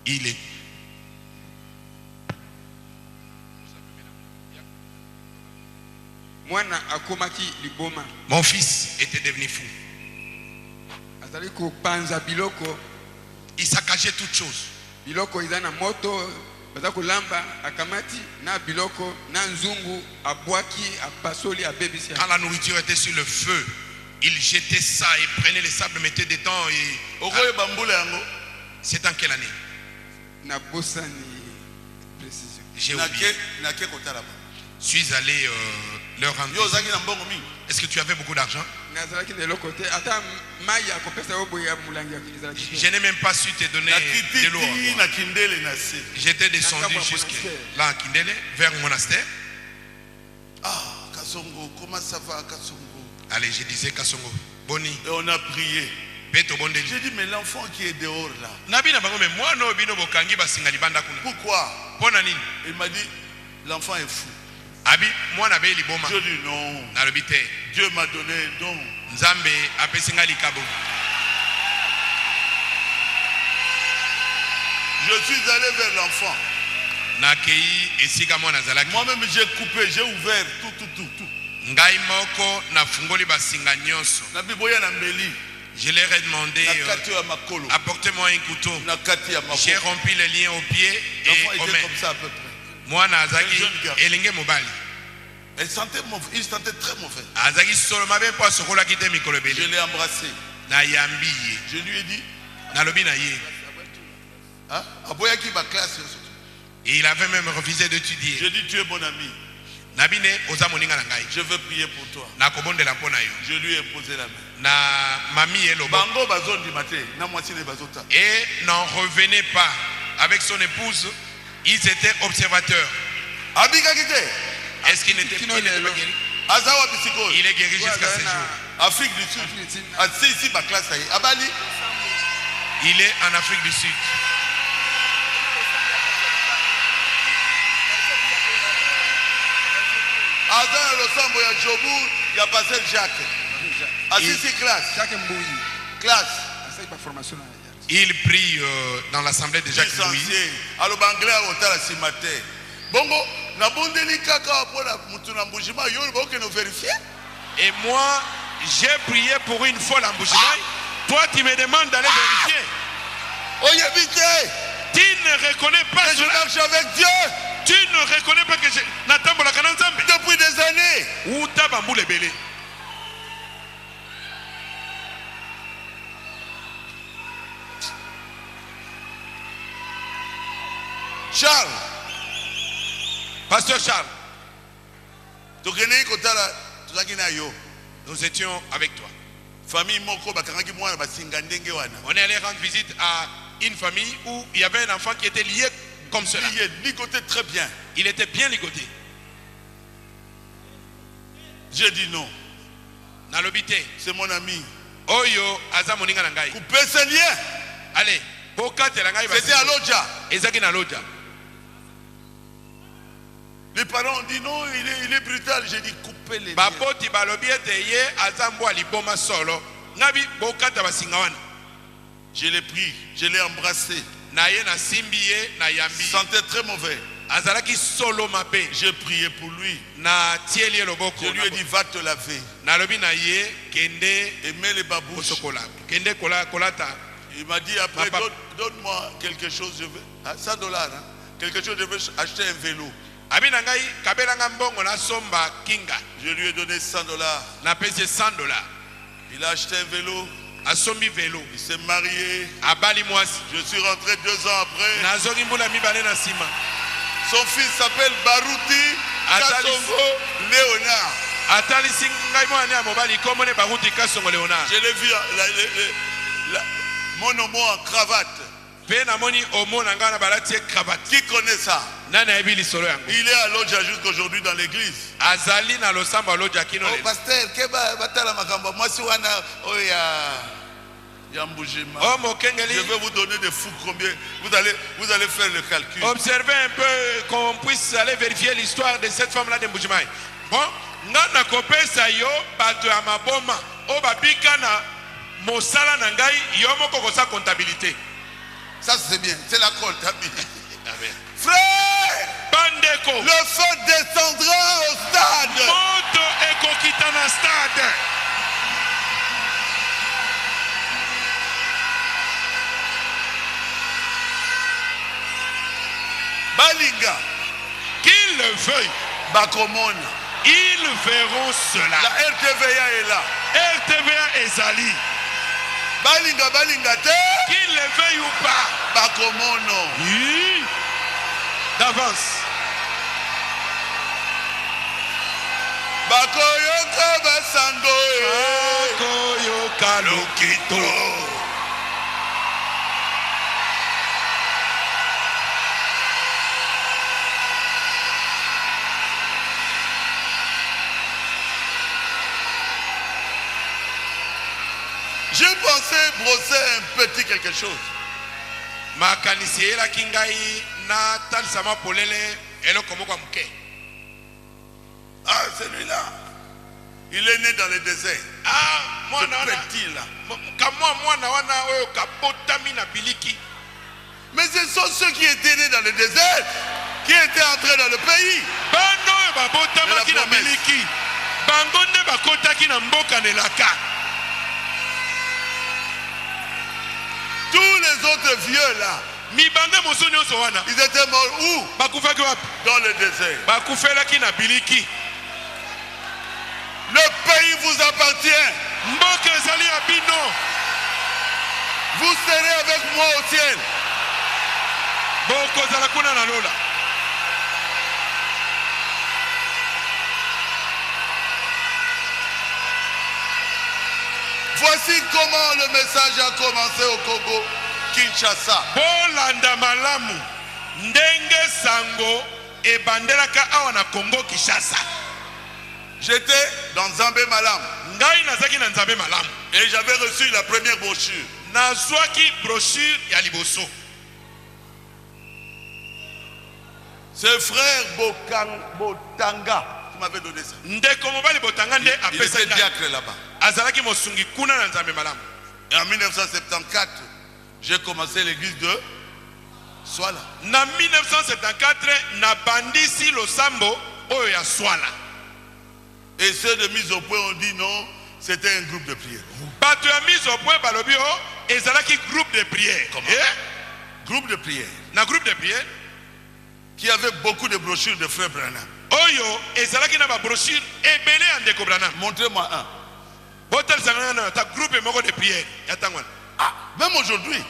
Il est. Mwana akomaki liboma. Mon fils était devenu fou. Azali kopanza biloko. Il saccageait toutes choses. Biloko izana moto baza kolamba akamati na biloko na nzungu abwaki apasoli abebisi. Quand la nourriture était sur le feu, il jetait ça et prenait les sables, mettait dedans et... Okoye bambula yango. C'est en quelle année? Na bosani précision. J'ai oublié. Nake kotala ba. Je suis allé leur rendre. Yo zaki na mbongo mingi. Est-ce que tu avais beaucoup d'argent? Nazalaki na eloko te ata mai akopesa yo boya mulangi akizalaki. Je n'ai même pas su te donner de l'eau. Na kindele na se. J'étais descendu jusque là à Kindele, vers le monastère. Ah, Kasongo, comment ça va Kasongo? Allez, je disais Kasongo, Boni. Et on a prié. Beto Bondeli. J'ai dit, mais l'enfant qui est dehors là. Nabi na bango mais moi no bino bokangi basinga libanda kuna. Pourquoi? Pona nini? Il m'a dit, l'enfant est fou. Abi moi na be liboma. Je dis non. Na lobite. Dieu m'a donné don. Nzambe apesinga likabo. Je suis allé vers l'enfant. Nakei esika mwana zalaki. Moi-même j'ai coupé, j'ai ouvert tout. Ngai moko na fungoli basinga nyonso. Na biboya na mbeli. Je leur ai demandé apportez-moi un couteau. J'ai rompu les liens aux pieds et aux mains. Comme ça à peu près. Moi nazaki elenge mobali. Il sentait très mauvais. Azaki solo mabe po sokola kite mikolo bele. Je l'ai embrassé. Na yambi. Je lui ai dit na lobi na ye. Hein? Aboya ki ba classe. Il avait même refusé d'étudier. Je dis tu es mon ami. Nabine oza moninga na ngai. Je veux prier pour toi. Na kobondela pona yo. Je lui ai posé la main. Na mami elobo. Bango bazondi matin, na moitié les bazota. Et n'en revenez pas avec son épouse. Ils étaient observateurs. Abika kite. Est-ce qu'il n'était pas guéri? Azawa bisiko. Il est guéri jusqu'à ce jour. Afrique du Sud. Assis ici ba classe aí. Abali. Il est en Afrique du Sud. Azana losambo ya Jobu ya passer Jacques. Assis classe. Jacques Mbouyi. Classe. Il prie dans l'assemblée de Jacques Mbouyi. Alors banglais a otala ce matin. Bongo na bondeli kaka pona mutu na mbujima yo boke no vérifier. Et moi j'ai prié pour une fois l'embouchement. Toi tu me demandes d'aller vérifier. Oye vite. Tu ne reconnais pas que je marche avec Dieu. Tu ne reconnais pas que je n'atambola kana nzambe. Depuis des années. Ou tabambule belé. Charles. Pasteur Charles. Nous étions avec toi. On est allé rendre visite à une famille où il y avait un enfant qui était lié comme cela. Il est ligoté très bien. Il était bien ligoté. J'ai dit non. C'est mon ami. Oyo aza moninga na ngai. Coupez ce lien. Allez, c'était à Lodja. Ezaki na Lodja. Les parents ont dit non, il est brutal. J'ai dit coupez les liens. Baboti balobi ete ye azambo aliboma solo. Ngabi bokata basinga wana. Je l'ai pris, je l'ai embrassé. Na ye na simbi ye na yambi. Sentait très mauvais. Azalaki solo mabe. J'ai prié pour lui. Na tieli loboko. Je lui ai dit va te laver. Na lobi na ye kende aimer les babouches. Kende kolata. Il m'a dit après donne-moi quelque chose, je veux $100 hein? Quelque chose, je veux acheter un vélo. Je lui ai donné $100. Il a acheté un vélo. Il s'est marié. Je suis rentré 2 ans après. Son fils s'appelle Baruti Kasongo Léonard. Je l'ai vu mon homme en cravate. Qui connaît ça? Il est à Lodja jusqu'aujourd'hui dans l'église. Oh pasteur, je vais vous donner des fous combien. Vous allez faire le calcul. Observez un peu qu'on puisse aller vérifier l'histoire de cette femme-là de Mbujimai. Bon, ngana kopesa yo bato ya maboma o babika na mosala na ngai yo moko kosa comptabilité. Ça c'est bien, c'est la comptabilité. Amen. Frère, bandeko, le feu descendra au stade. Moto ekokita na stade. Balinga, qu'il le veuille, Bakomona, ils verront cela. La RTVA est là. RTVA est Zali. Balinga, balinga te. Qu'il le veuille ou pas. Bakomono. Oui. D'avance. Bakoyoka basango. Bakoyoka lokito. J'ai pensé brosser un petit quelque chose. Ma kanisiye la kingai na talisama polele eloko moko muke. Ah, celui-là. Il est né dans le désert. Ah, moi ce petit là. Mais ce sont ceux qui étaient nés dans le désert qui étaient entrés dans le pays. Tous les autres vieux là, ils étaient morts où? Dans le désert. Le pays vous appartient. Vous serez avec moi au ciel. Voici comment le message a commencé au Congo, Kinshasa. Bolanda malamu ndenge sango e bandelaka awa na Congo Kinshasa. J'étais dans Nzambe Malam. Ngai nazaki na Nzambe Malam. Et j'avais reçu la première brochure. Nazwaki brochure ya liboso. C'est frère Botanga qui m'avait donné ça. Ndeko mobali Botanga nde Il était diacre là-bas. Azalaki mosungi kuna na Nzambe Malam. Et en 1974, j'ai commencé l'église de Swala. Na 1974, na bandisi losambo oyo ya Swala. Et ceux de mise au point ont dit non, c'était un groupe de prière. Bato ya mise au point balobi o ezalaki groupe de prière. Comment? Groupe de prière. Na groupe de prière qui avait beaucoup de brochures de frère Branham. Oyo ezalaki na ba brochure ebele andeko Branham. Montrez-moi un. Botel sangana ta groupe moko de prière ya tangwana. Ah, même aujourd'hui.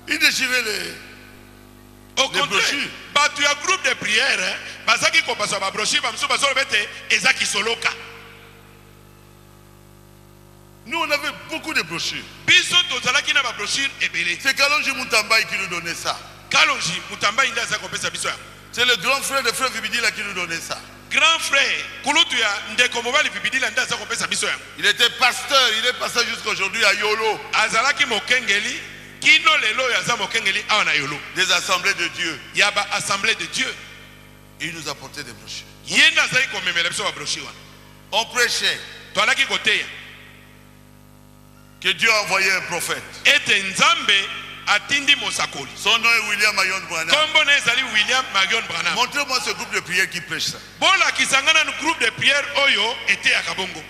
Il déchirait les brochures. Tu as groupe de prière, bazaki ko paso ba brochure ba mso bazo bete ezaki soloka. Nous on avait beaucoup de brochures. Biso tozalaki na ba brochure ebele. C'est Kalonji Mutambai qui nous donnait ça. Kalonji Mutambai nda za ko pesa biso. C'est le grand frère de frère Vibidila qui nous donnait ça. Grand frère kulutu ya ndeko mobali Vibidila nda za ko pesa biso. Il était pasteur, il est pasteur jusqu'aujourd'hui à Yolo. Azalaki mokengeli kino lelo ya za mokengeli awa na Yolo. Des assemblées de Dieu. Yaba assemblée de Dieu. Il nous apportait des brochures. Yenda zai ko memela biso ba brochure. On prêchait. Toalaki koteya. Que Dieu a envoyé un prophète. Ete Nzambe atindi mosakoli. Son nom est William Marion Branham. Kombo na ezali William Marion Branham. Montrez-moi ce groupe de prière qui prêche ça. Bola kisangana no groupe de prière oyo ete ya kabongo.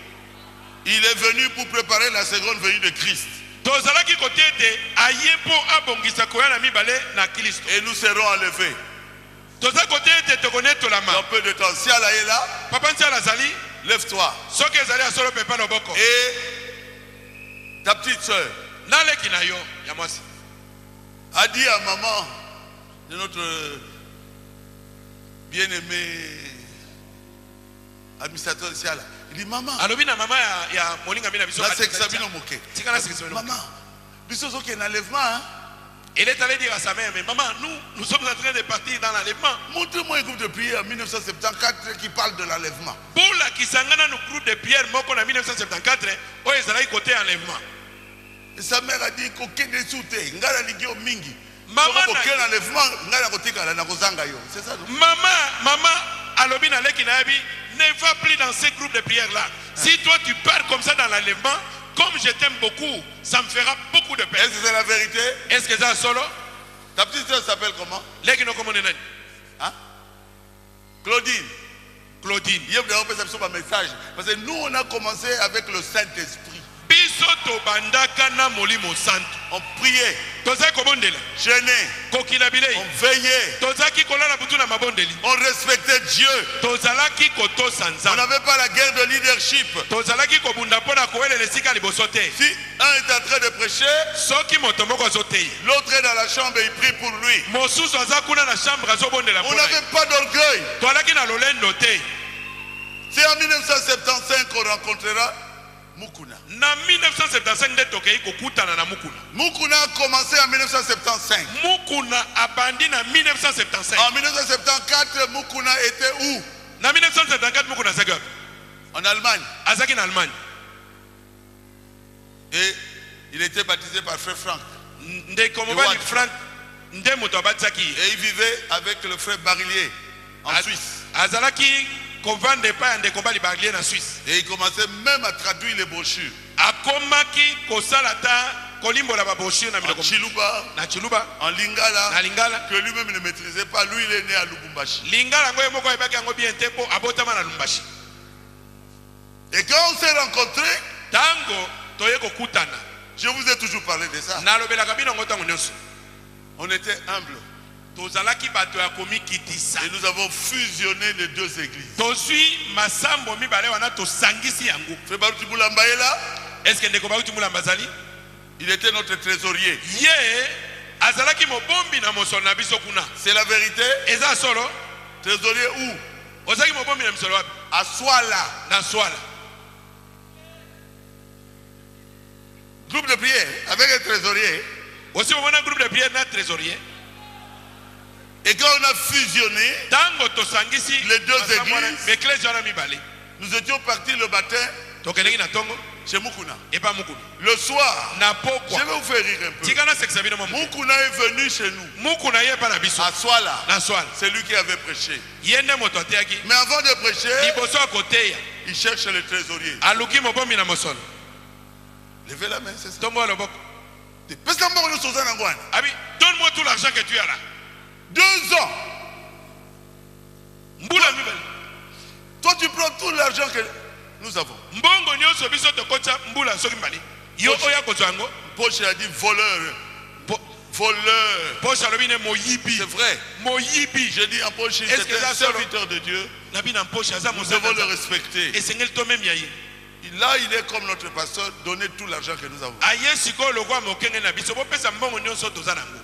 Il est venu pour préparer la seconde venue de Christ. Tozalaki kotete ayepo abongisa koyana mibale na Kristo. Et nous serons enlevés. Tozalaki kotete tokoneto la main. Dans peu de temps, si Allah est là, papa ntiala zali, lève-toi. Soki ezali asolo pepa loboko. Et ta petite soeur, naleki na yo ya mwasi, a dit à maman de notre bien-aimé administrateur ici là, Il dit maman, alobi na mama ya moninga mina biso là c'est que ça vient au moquer. tikana sekisa bino. Maman, biso qui est en enlèvement, hein? Elle est allée dire à sa mère, mais maman, nous sommes en train de partir dans l'enlèvement. Montrez-moi un groupe de prière en 1974 qui parle de l'enlèvement. Pour la Kisangana, nous groupe de prière, moko en 1974, où ils allaient côté enlèvement. Et sa mère a dit qu'aucun des sous-té, ngala ligio mingi. Maman, aucun enlèvement, ngala kotika la nakozanga yo. C'est ça, non? maman, alobi na leki na yabi, ne va plus dans ces groupes de prière là. Si toi tu pars comme ça dans l'enlèvement, comme je t'aime beaucoup, ça me fera beaucoup de peine. Est-ce que c'est la vérité? Est-ce que ça solo? Ta petite soeur s'appelle comment? Leki no comment nani? Hein? Claudine. Claudine. Il y a un message. Parce que nous, on a commencé avec le Saint-Esprit. Biso to bandaka na molimo santo. On priait, Toza kobondela. jeûnait, Kokila bilei. on veillait, Toza ki kolala butu na mabondeli. on respectait Dieu. Tozalaki koto On sanza. n'avait pas la guerre de leadership. Tozalaki kobunda pona koele lesika liboso te. Si un est en train de prêcher, Soki moto moko azotei. l'autre est dans la chambre et il prie pour lui. Mosusu aza kuna na chambre azobondela On pona. n'avait pas d'orgueil. Toalaki na lolendo te. C'est en 1975 qu'on rencontrera Mukuna. Na 1975 nde tokei kokutana na Mukuna. Mukuna a commencé en 1975. Mukuna abandi na 1975. En 1974, Mukuna était où? Na 1974 Mukuna azaki wapi? En Allemagne. Azaki na Allemagne. Et il était baptisé par Frère Franck. Ndeko mobali Frank nde moto abatisaki. Et il vivait avec le frère Barillier en Suisse. Azalaki kovande pa ndeko mobali Barillier na Suisse. Et il commençait même à traduire les brochures. Akomaki kosala ta kolimbola ba brochure na En miloko. Chiluba, Na Chiluba, en Lingala, na Lingala. que lui-même ne maîtrisait pas. Lui, il est né à Lubumbashi. Lingala ngoye moko ebaki yango bien te po abotama na Lumbashi. Et quand on s'est rencontrés, Tango toye kokutana. je vous ai toujours parlé de ça. Nalobelaka bino ngo tango nyonso. On était humbles. Tozalaki bato ya komi kitisa. Et nous avons fusionné les deux églises. Tozwi masambo mibale wana tosangisi yango. Frère Baruti Boulamba est là. Est-ce que ndeko bauti mulamba zali? Il était notre trésorier. Ye azalaki mobombi na mosolo na biso kuna. C'est la vérité. Eza solo? Trésorier où? Ozaki mobombi na misolo wapi? À Swala. Na Swala. Groupe de prière avec un trésorier. Aussi on a un groupe de prière na trésorier. Et quand on a fusionné Tango tosangisi les deux églises, Ecclesia wana mibale. nous étions partis le matin Tokendengi na tongo chez Mukuna. et pas Mukuna. Le soir, Na je pokwa. vais vous faire rire un peu. Tikana sekisa bino mamu. Mukuna est venu chez nous, Mukuna ye pa na biso. à Swala. Na Swala. C'est lui qui avait prêché. Yende moto ateaki. Mais avant de prêcher, Liboso akoteya. il cherche le trésorier. Aluki mobombi na mosolo. Levez la main, c'est ça. Tombo loboko. Parce que moi, nous sommes en Angoine. Abi, donne-moi tout l'argent que tu as là. 2 ans. Mbula mibale. Toi, tu prends tout l'argent que nous avons. Mbongo nyonso biso tokocha mbula soki mbali. Yo oya kozwango. Poche a dit voleur. Voleur. Poche alobi ne moyibi. C'est vrai. Moyibi. Je dis en poche, Est-ce que c'est ça un serviteur de Dieu. Nabi na poche aza Nous devons le mosala. respecter. Esengeli to même yaye. Là, il est comme notre pasteur, donner tout l'argent que nous avons. Aye siko lokwa mokenge na biso bopesa mbongo nyonso toza nango.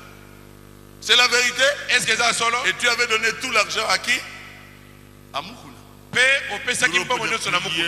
C'est la vérité. Est-ce que ça solo? Et tu avais donné tout l'argent à qui? À Mukuna. Pe opesaki mbongo nyonso na Mukuna.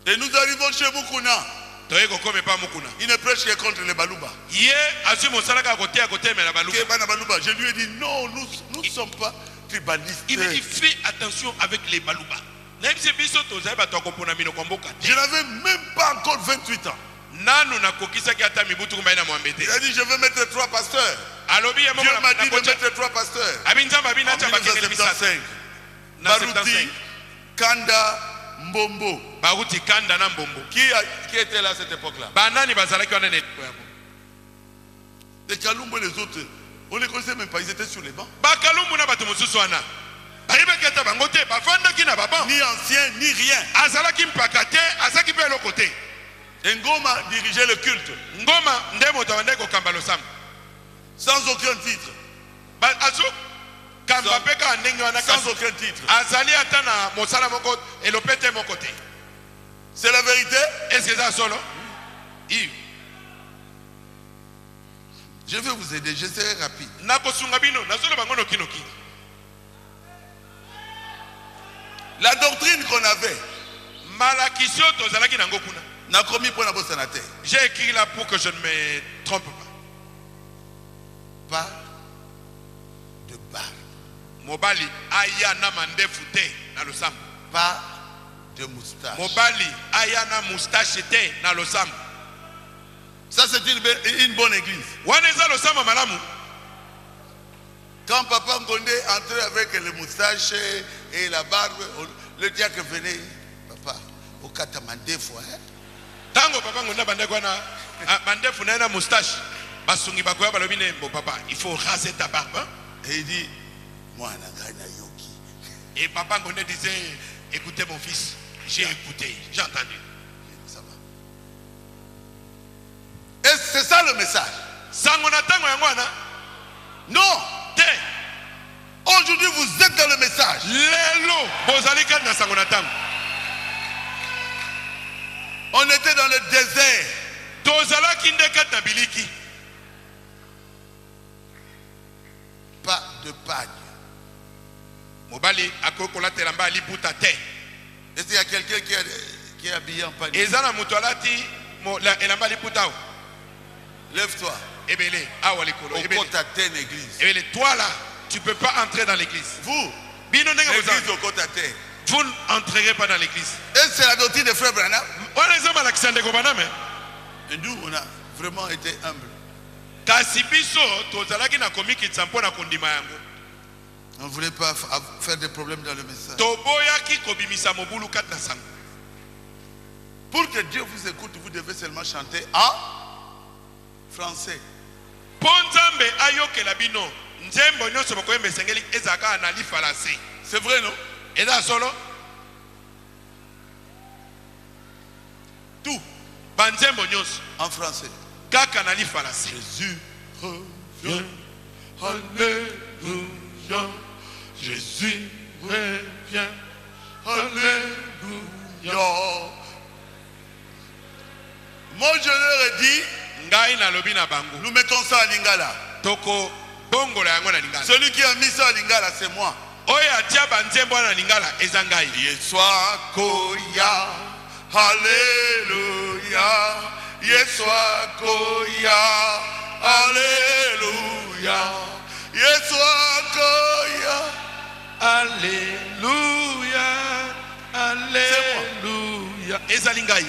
Et nous arrivons chez Mukuna. Toye kokome pa Mukuna. Il ne prêche que contre les Baluba. Ye azwi mosala ka koteya kotemela baluka. Que Bana Baluba. Je lui ai dit non, nous ne sommes pas tribalistes. Il me dit fais attention avec les baluba. Naibisi biso toza bato akopona minoko mboka te. Je n'avais même pas encore 28 ans. Nanu nakokisaki ata mibutu kumbai na mwambete. Il a dit je vais mettre 3 pasteurs. Alobi ya Dieu moko m'a na dit de kocha. mettre 3 pasteurs. Abi nzamba abi En na chamba kengele misasa. 1975. Na Baruti, 75. Kanda, Mbombo. Baruti kanda na mbombo. Qui était là à cette époque-là? Banani bazalaki wana netko yako. Les Kalumbo et les autres, on ne les connaissait même pas, ils étaient sur les bancs. Bakalumbu na bato mosusu wana. Bayebaki ata bango te bafandaki na baban. Ni ancien, ni rien. Azalaki mpaka te azalaki mpe eloko te. Ngoma dirigeait le culte, Ngoma nde moto abandaki kokamba losambo. sans aucun titre. Azo kamba mpe kaka ndenge wana Sans kasi. aucun titre. Azali ata na mosala moko elope te moko te. C'est la vérité. Est-ce que ça solo? Yves. Je vais vous aider, je serai rapide. Nakosunga bino nazolo bango noki noki. La doctrine qu'on avait, malakisio tozalaki nango kuna. n'a commis pour la bosse na terre. J'ai écrit là pour que je ne me trompe pas. Pas de barbe. Mobali aya na mandefu te na losambo. Pas de moustache. Mobali aya na moustache te na losambo. Ça c'est une bonne église. Waneza losambo malamu. Quand Papa Ngondé entrait avec les moustaches et la barbe, le diacre venait, Papa, au katamandefu, hein? Tango Papa Ngondé bandeko na mandefu na moustache. Basungi bakoya balobine bo papa, il faut raser ta barbe. Hein? Et il dit, moi na yoki. Et Papa Ngondé disait, écoutez mon fils, j'ai écouté, j'ai entendu. Ça va. Et c'est ça le message. Sangona tango yangwana. Non. Te. Aujourd'hui vous êtes dans le message. Lelo bozali kan na sangona tango. On était dans le désert. Tozalaki ndekat na biliki. Pas de pagne. Mobali akokola telamba liputa te. Est-ce qu'il y a quelqu'un qui est habillé en pagne? Ezana mutolati elamba liputa. Lève-toi. Ebele awa likolo. Au côté à terre église. Ebele toi là, tu peux pas entrer dans l'église. Vous, Bino ndenge l'église au côté à terre. vous n'entrerez pas dans l'église. Et c'est la doctrine de Frère Branham. On est à l'Alexandre Gobaname. Et nous, on a vraiment été humbles. Kasi biso tozalaki na komiki tsampo na kondima yango. On ne voulait pas faire des problèmes dans le message. Toboyaki kobimisa mobulu kat na sango. Pour que Dieu vous écoute, vous devez seulement chanter en français. Ponzambe ayokela bino. Nzembo nyonso bokoyemba esengeli ezaka na lifalase. C'est vrai, non? Eza solo. Tout Banzembo nyonso en français. kaka na lifalase. Jésus revient. Alléluia. Jésus revient. Alléluia. Moi je leur ai dit, Ngai na lobi na bango. nous mettons ça à Lingala. Toko bongo la yango na lingala. Celui qui a mis ça à Lingala, c'est moi. Oya atia banzembo na lingala eza ngai. Yeswa koya. Alléluia. Yeswa koya. Alléluia. Yeswa koya. Alléluia. Alléluia. Eza lingai.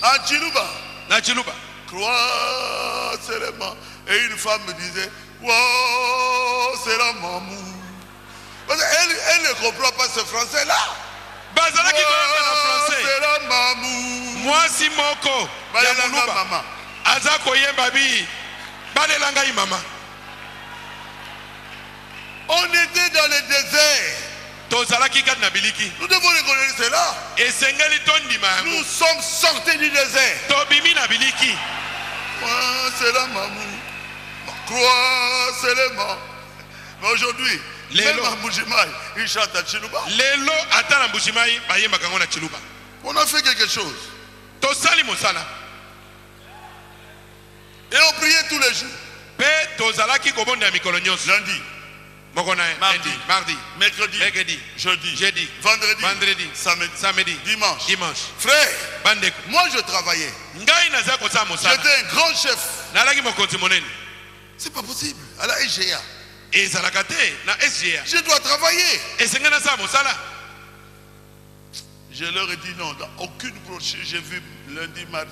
En Chiluba. Na chiluba. Crois seulement. Et une femme me disait, wow, c'est la mamou. Parce qu'elle ne comprend pas ce français-là. Bazala ki koyeba na C'est français. la mamou. Mwasi moko ya Balelanga moluba. maman. Aza koyemba bi. Balela ngai mama. On était dans le désert. Tozalaki kat na biliki. Nous devons reconnaître cela. Esengeli tondima yango. Nous sommes sortis du désert. Tobimi na biliki. Crois c'est la mamou. Crois seulement. Mais aujourd'hui, Les même lots. à Moujimaï, ils chantent à Chiluba. Lelo ata na mbushimai bayembaka ngo na chiluba. On a fait quelque chose. Tosali mosala. Et on priait tous les jours. Pe tozalaki kobonda mikolo nyonso. Lundi, Moko na Mardi. lundi, mardi, mercredi, mercredi, jeudi, jeudi, vendredi, samedi, dimanche. dimanche. Frère, Bandeko. moi je travaillais. Ngai naza kosala mosala. J'étais un grand chef. Nalaki mokonzi monene. C'est pas possible. À la SGA. Ezalaka te na SGA. Je dois travailler. Esengeli nasala mosala. Je leur ai dit non, dans aucune brochure, j'ai vu lundi, mardi.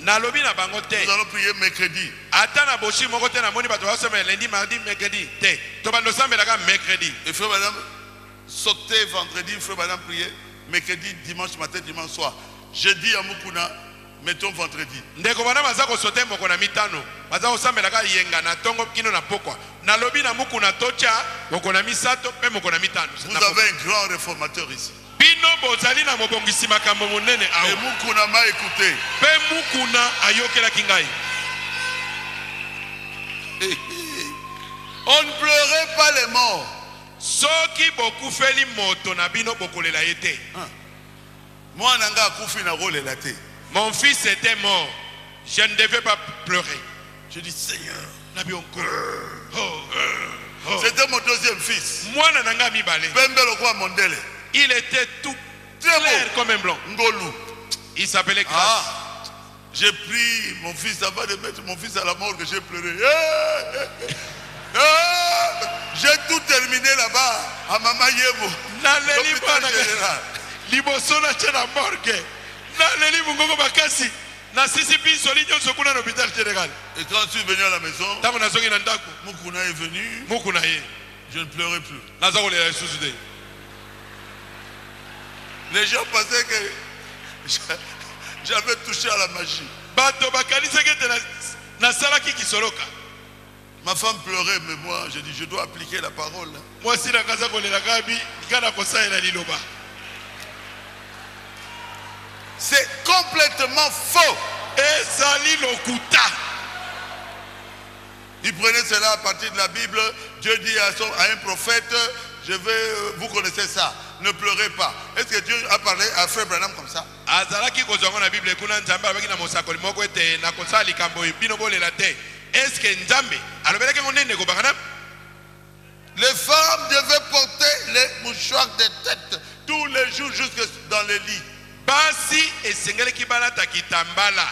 Nalobi na bango te. Nous allons prier mercredi. Ata na boshi moko te na moni bato basomela lundi, mardi, mercredi te. To bando sambelaka mercredi. Et frère madame, sauter vendredi, frère madame prier mercredi, dimanche matin, dimanche soir. Jeudi à Mukuna, mettons vendredi. Ndeko bana baza kosote moko na mitano. Baza kosambelaka yenga na tongo kino na pokwa. Nalobi na muku na tocha moko na misato pe moko na mitano. Vous avez un grand réformateur ici. Bino bozali na mobongisi makambo monene Et awa. Mukuna m'a écouté. Pe mukuna ayokelaki ngai. On ne pleurait pas les morts. Soki bokufeli moto na bino bokolela yete. Moi, nanga akufi na rôle la té. Mon fils était mort. Je ne devais pas pleurer. Je dis Seigneur. Nabi onko. Oh. C'était mon deuxième fils. Mwana nanga mibale. Pembe lokwa Mondele. Il était tout Très clair beau. comme un blanc. Ngolu. Il s'appelait Classe. Ah, j'ai pris mon fils avant de mettre mon fils à la morgue, j'ai pleuré. J'ai tout terminé là-bas à Mama Yemo. Naleli L'hôpital bana général. liboso na tshena morgue. Naleli mungoko bakasi. Na sisi biso linyo sokuna na hôpital général. Et quand je suis venu à la maison, Tango nazongi na ndako. Mukuna est venu, Mukuna ye. je ne pleurais plus. Naza kolela lisusu te. Les gens pensaient que j'avais touché à la magie. Bato bakanisaki ete nasalaki kisoloka. Ma femme pleurait, mais moi, j'ai dit, je dois appliquer la parole. Mwasi na kaza kolela kabi ngana kosalela liloba. C'est complètement faux. Ezali lokuta. Il prenait cela à partir de la Bible. Dieu dit à un prophète, vous connaissez ça, ne pleurez pas. Est-ce que Dieu a parlé à Frère Branham comme ça? Azalaki kozonga na Bible kuna nzambe abaki na mosakoli moko ete na kosala likambo bino bolela te. Est-ce que nzambe alobelaki ngo nene kobakana? Les femmes devaient porter les mouchoirs de tête tous les jours jusque dans les lits. Basi esengeleki balata kitambala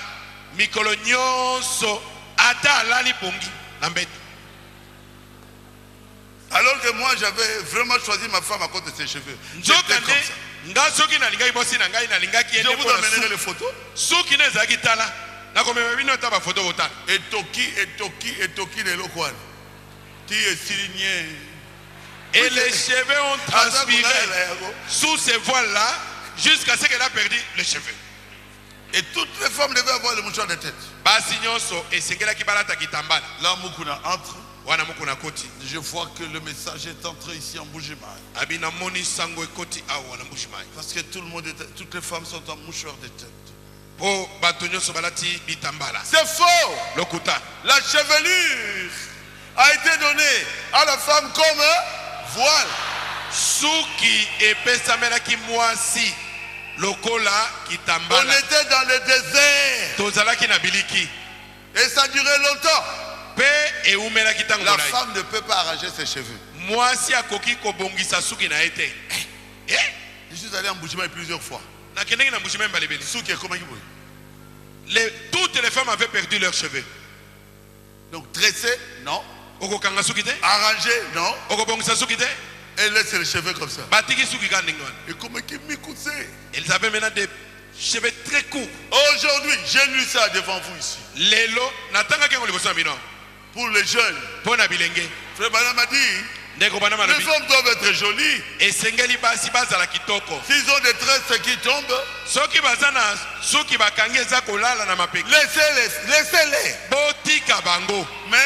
mikolo nyonso ata alali pongi na mbete. Alors que moi, j'avais vraiment choisi ma femme à cause de ses cheveux. J'étais comme ça. Nga soki nalingaki bosi na ngai nalingaki Je ende vous amènerai les photos. soki na ezalaki tala nakomema bino ata bafoto botala. Etoki les loquans. Ti est signé. Et les cheveux ont transpiré sous ces voiles-là jusqu'à ce qu'elle a perdu les cheveux. Et toutes les femmes devaient avoir le mouchoir de tête. Basi nyonso esengelaki balata kitambala. Là, Mukuna entre. Wana mukuna koti. Je vois que le message est entré ici en Mbuji-Mayi. Abina moni sango ekoti awa na Mbuji-Mayi. Parce que toutes les femmes sont en mouchoir de tête. Po bato nyonso balati bitambala. C'est faux. Lokuta. La chevelure a été donnée à la femme comme voile. Suki epesamelaki mwasi lokola On kitambala. était dans le désert Tozalaki na biliki. et ça durait longtemps. Pe eumelaki tango La molai. femme ne peut pas arranger ses cheveux. Mwasi akoki kobongisa suki na ete. Je suis allé en Mbuji-Mayi plusieurs fois. Nakendeki na Mbuji-Mayi balebele. Suki est comment il veut. Toutes les femmes avaient perdu leurs cheveux. Donc tressé, non. Okokanga suki te? Arrangé, non. Okobongisa suki te? Elle laisse les cheveux comme ça. Batiki suki ka ndenge wana. Et comment qui m'écoute? Elles avaient maintenant des cheveux très courts. Aujourd'hui, j'ai lu ça devant vous ici. Lelo natanga kengo liboso na bino. Pour les jeunes. Pona bilenge. Frère Branham a dit, Ndeko bana les malobi. femmes doivent être jolies. Esengeli basi bazala kitoko. S'ils ont des tresses qui tombent, Soki bazana suki bakangi eza kolala na mapeki. laissez-les. Botika bango. Mais,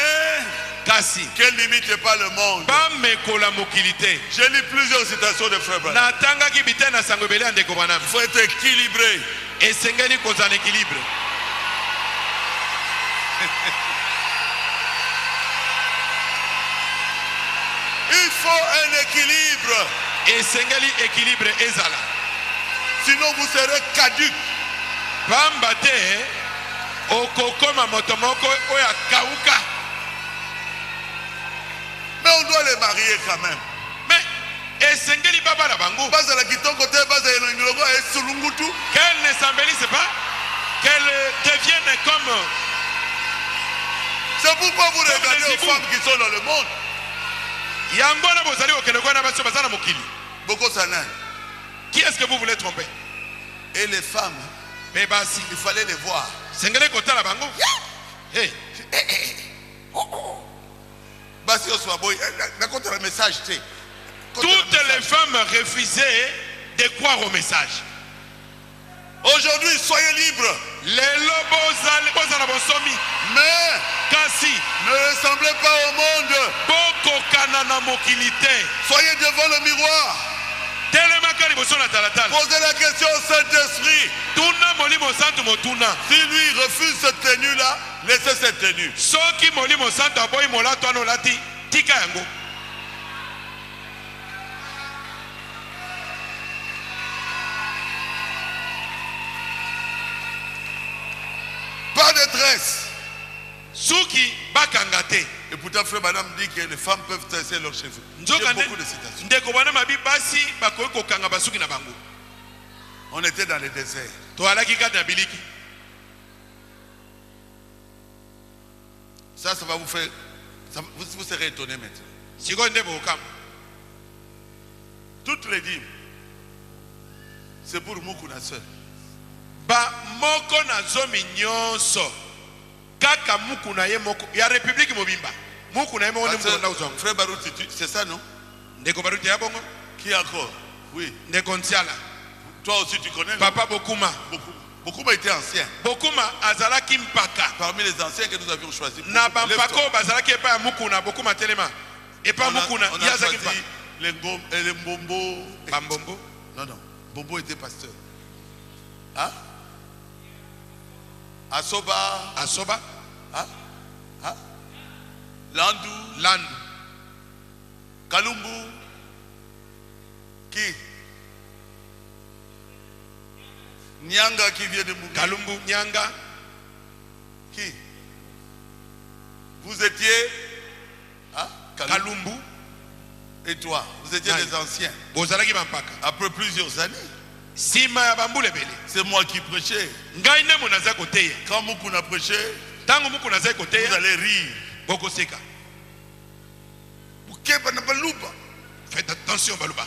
Kasi. qu'elle n'imite pas le monde. Bamekola mokili te. J'ai lu plusieurs citations de Frère Branham. Natangaki bitene na sango ebele ya ndeko bana. Il faut être équilibré. Esengeli kozala équilibre. Il faut un équilibre. Esengeli équilibre ezala. Sinon, vous serez caduc. Pamba te okokoma moto moko oyo akauka. Mais on doit les marier quand même. Mais esengeli baba na bango. Base à la kitoko te, base à l'englobo et sulungutu. Qu'elle ne s'embellisse pas, qu'elle devienne comme. C'est pourquoi vous les regardez aux hibous. femmes qui sont dans le monde. Yango na bozali okende kwa na baso bazana mokili. Beaucoup s'en Qui est-ce que vous voulez tromper? Et les femmes, Mais basi, il fallait les voir. sengele kotala bango. Hey, Basi Oswaboy, raconte le message. toutes les femmes refusaient de croire au message. Aujourd'hui, soyez libres. Lelo bozala bonsomi. Mais Kasi ne ressemblez pas au monde. bokokana na mokili te. Soyez devant le miroir. Telemaka liboso na talatala. Posez la question au Saint-Esprit. Tuna molimo santu motuna. Si lui refuse cette tenue-là, laissez cette tenue. Soki molimo santu aboyi molato ano lati, tika yango. Pas de tresse. Suki bakanga te. Et pourtant, frère Madame dit que les femmes peuvent tresser leurs cheveux. J'ai beaucoup de citations. ndeko bana mabi basi bakoki kokanga basuki na bango. On était dans le désert. Toalaki kati na biliki. Ça va vous faire... vous serez étonné maintenant. Siko nde bokam. Toutes les dîmes, c'est pour Mukuna seul. Ba moko na zomi nyonso. Kaka Mukuna ye moko. Ya République mobimba. Mukuna ye moko ne mukona uzongo. Frère Barout, c'est ça non? Ndeko Baruti ya bongo. Qui encore? Oui. Ndeko Ntiala. Toi aussi tu connais. Papa Bokuma. Bokuma était ancien. Bokuma azalaki mpaka. Parmi les anciens que nous avions choisis. Na bampako bazalaki epa Mukuna Bokuma telema. Epa Mukuna on a yazaki choisi mpaka. les Mbombo. Bambombo. Non. Bombo était pasteur. Hein? Asoba. Hein? Landu. Kalumbu. Qui? Nyanga qui vient de mourir. Kalumbu Nyanga. Qui? Vous étiez? Hein? Kalumbu. Et toi? Vous étiez des anciens. Bozalaki bampaka. Après plusieurs années. Sima ya bambule bele. C'est moi qui prêchais. Ngai ne monaza koteya. Quand Mukuna prêchait, Tango Mukuna za koteya. vous allez rire. Boko seka. Faites attention, Baluba.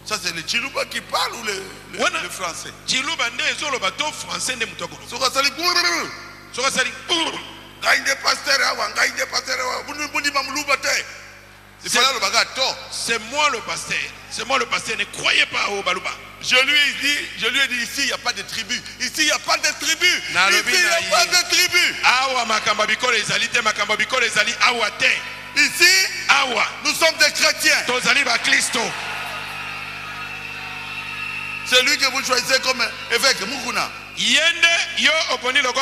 Ça, c'est le Chiluba qui parle ou le français? Chiluba nde ezolo bato français nde mutoko. Soka sali gourou. Soka sali gourou. Gaïde pasteur awa, gaïde pasteur awa. Buni mamluba te. C'est là le bagarre. C'est moi le pasteur. C'est moi le pasteur. Ne croyez pas au Baluba. Je lui ai dit ici, il n'y a pas de tribu. Ici, il n'y a pas de tribu. Ici, il n'y a pas de tribu. Awa makamba bikolo ezali te, makamba bikolo ezali awa te. Ici, awa. Nous sommes des chrétiens. Tozali ba Kristo. C'est lui que vous choisissez comme évêque, Mukuna. Yende yo oponi loko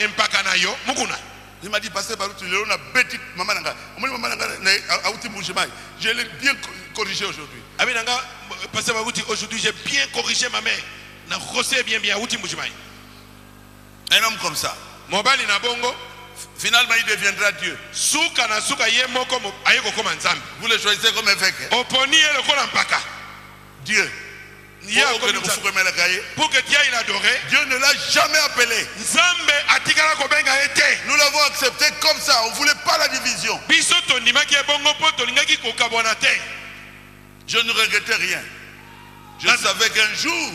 mpaka na yo, Mukuna. Il m'a dit, pasteur Barout, on a bêti maman nanga. Je l'ai bien corrigé aujourd'hui. Aminanga, pasteur Barout, aujourd'hui j'ai bien corrigé ma mère. Na rosé bien outi mujimai. Un homme comme ça. Mobali na bongo. Finalement, il deviendra Dieu. Souka na souka ye moko ayeko koma nzambe. Vous le choisissez comme évêque. Oponi le kola mpaka. Dieu. Pour que Dieu il adoré. Dieu ne l'a jamais appelé. Nzambe atikala kobenga ete. Nous l'avons accepté comme ça. On ne voulait pas la division. Biso tondimaki bongo po tolingaki kokabona te. Je ne regrettais rien. Je savais qu'un jour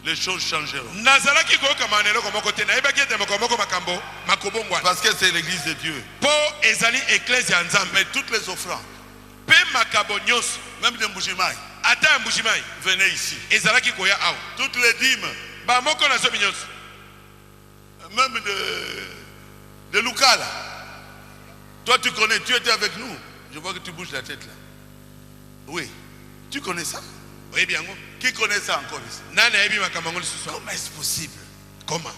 les choses changeront. Nazalaki kokamanelo komoko te na ebaki ete mokomoko makambo makobongwa. Parce que c'est l'église de Dieu. Po ezali église ya Nzambe. Mais toutes les offrandes. Pe makabonyos. Même de Mbujimai. Ata Mbujimai. Venez ici. Ezalaki koya awa. Toutes les dîmes. Ba moko na zomi nyos. Même de Lukala. Toi tu connais, tu étais avec nous. Je vois que tu bouges la tête là. Oui. Tu connais ça? Oui bien. Qui connaît ça encore ici? Comment est-ce possible? Comment?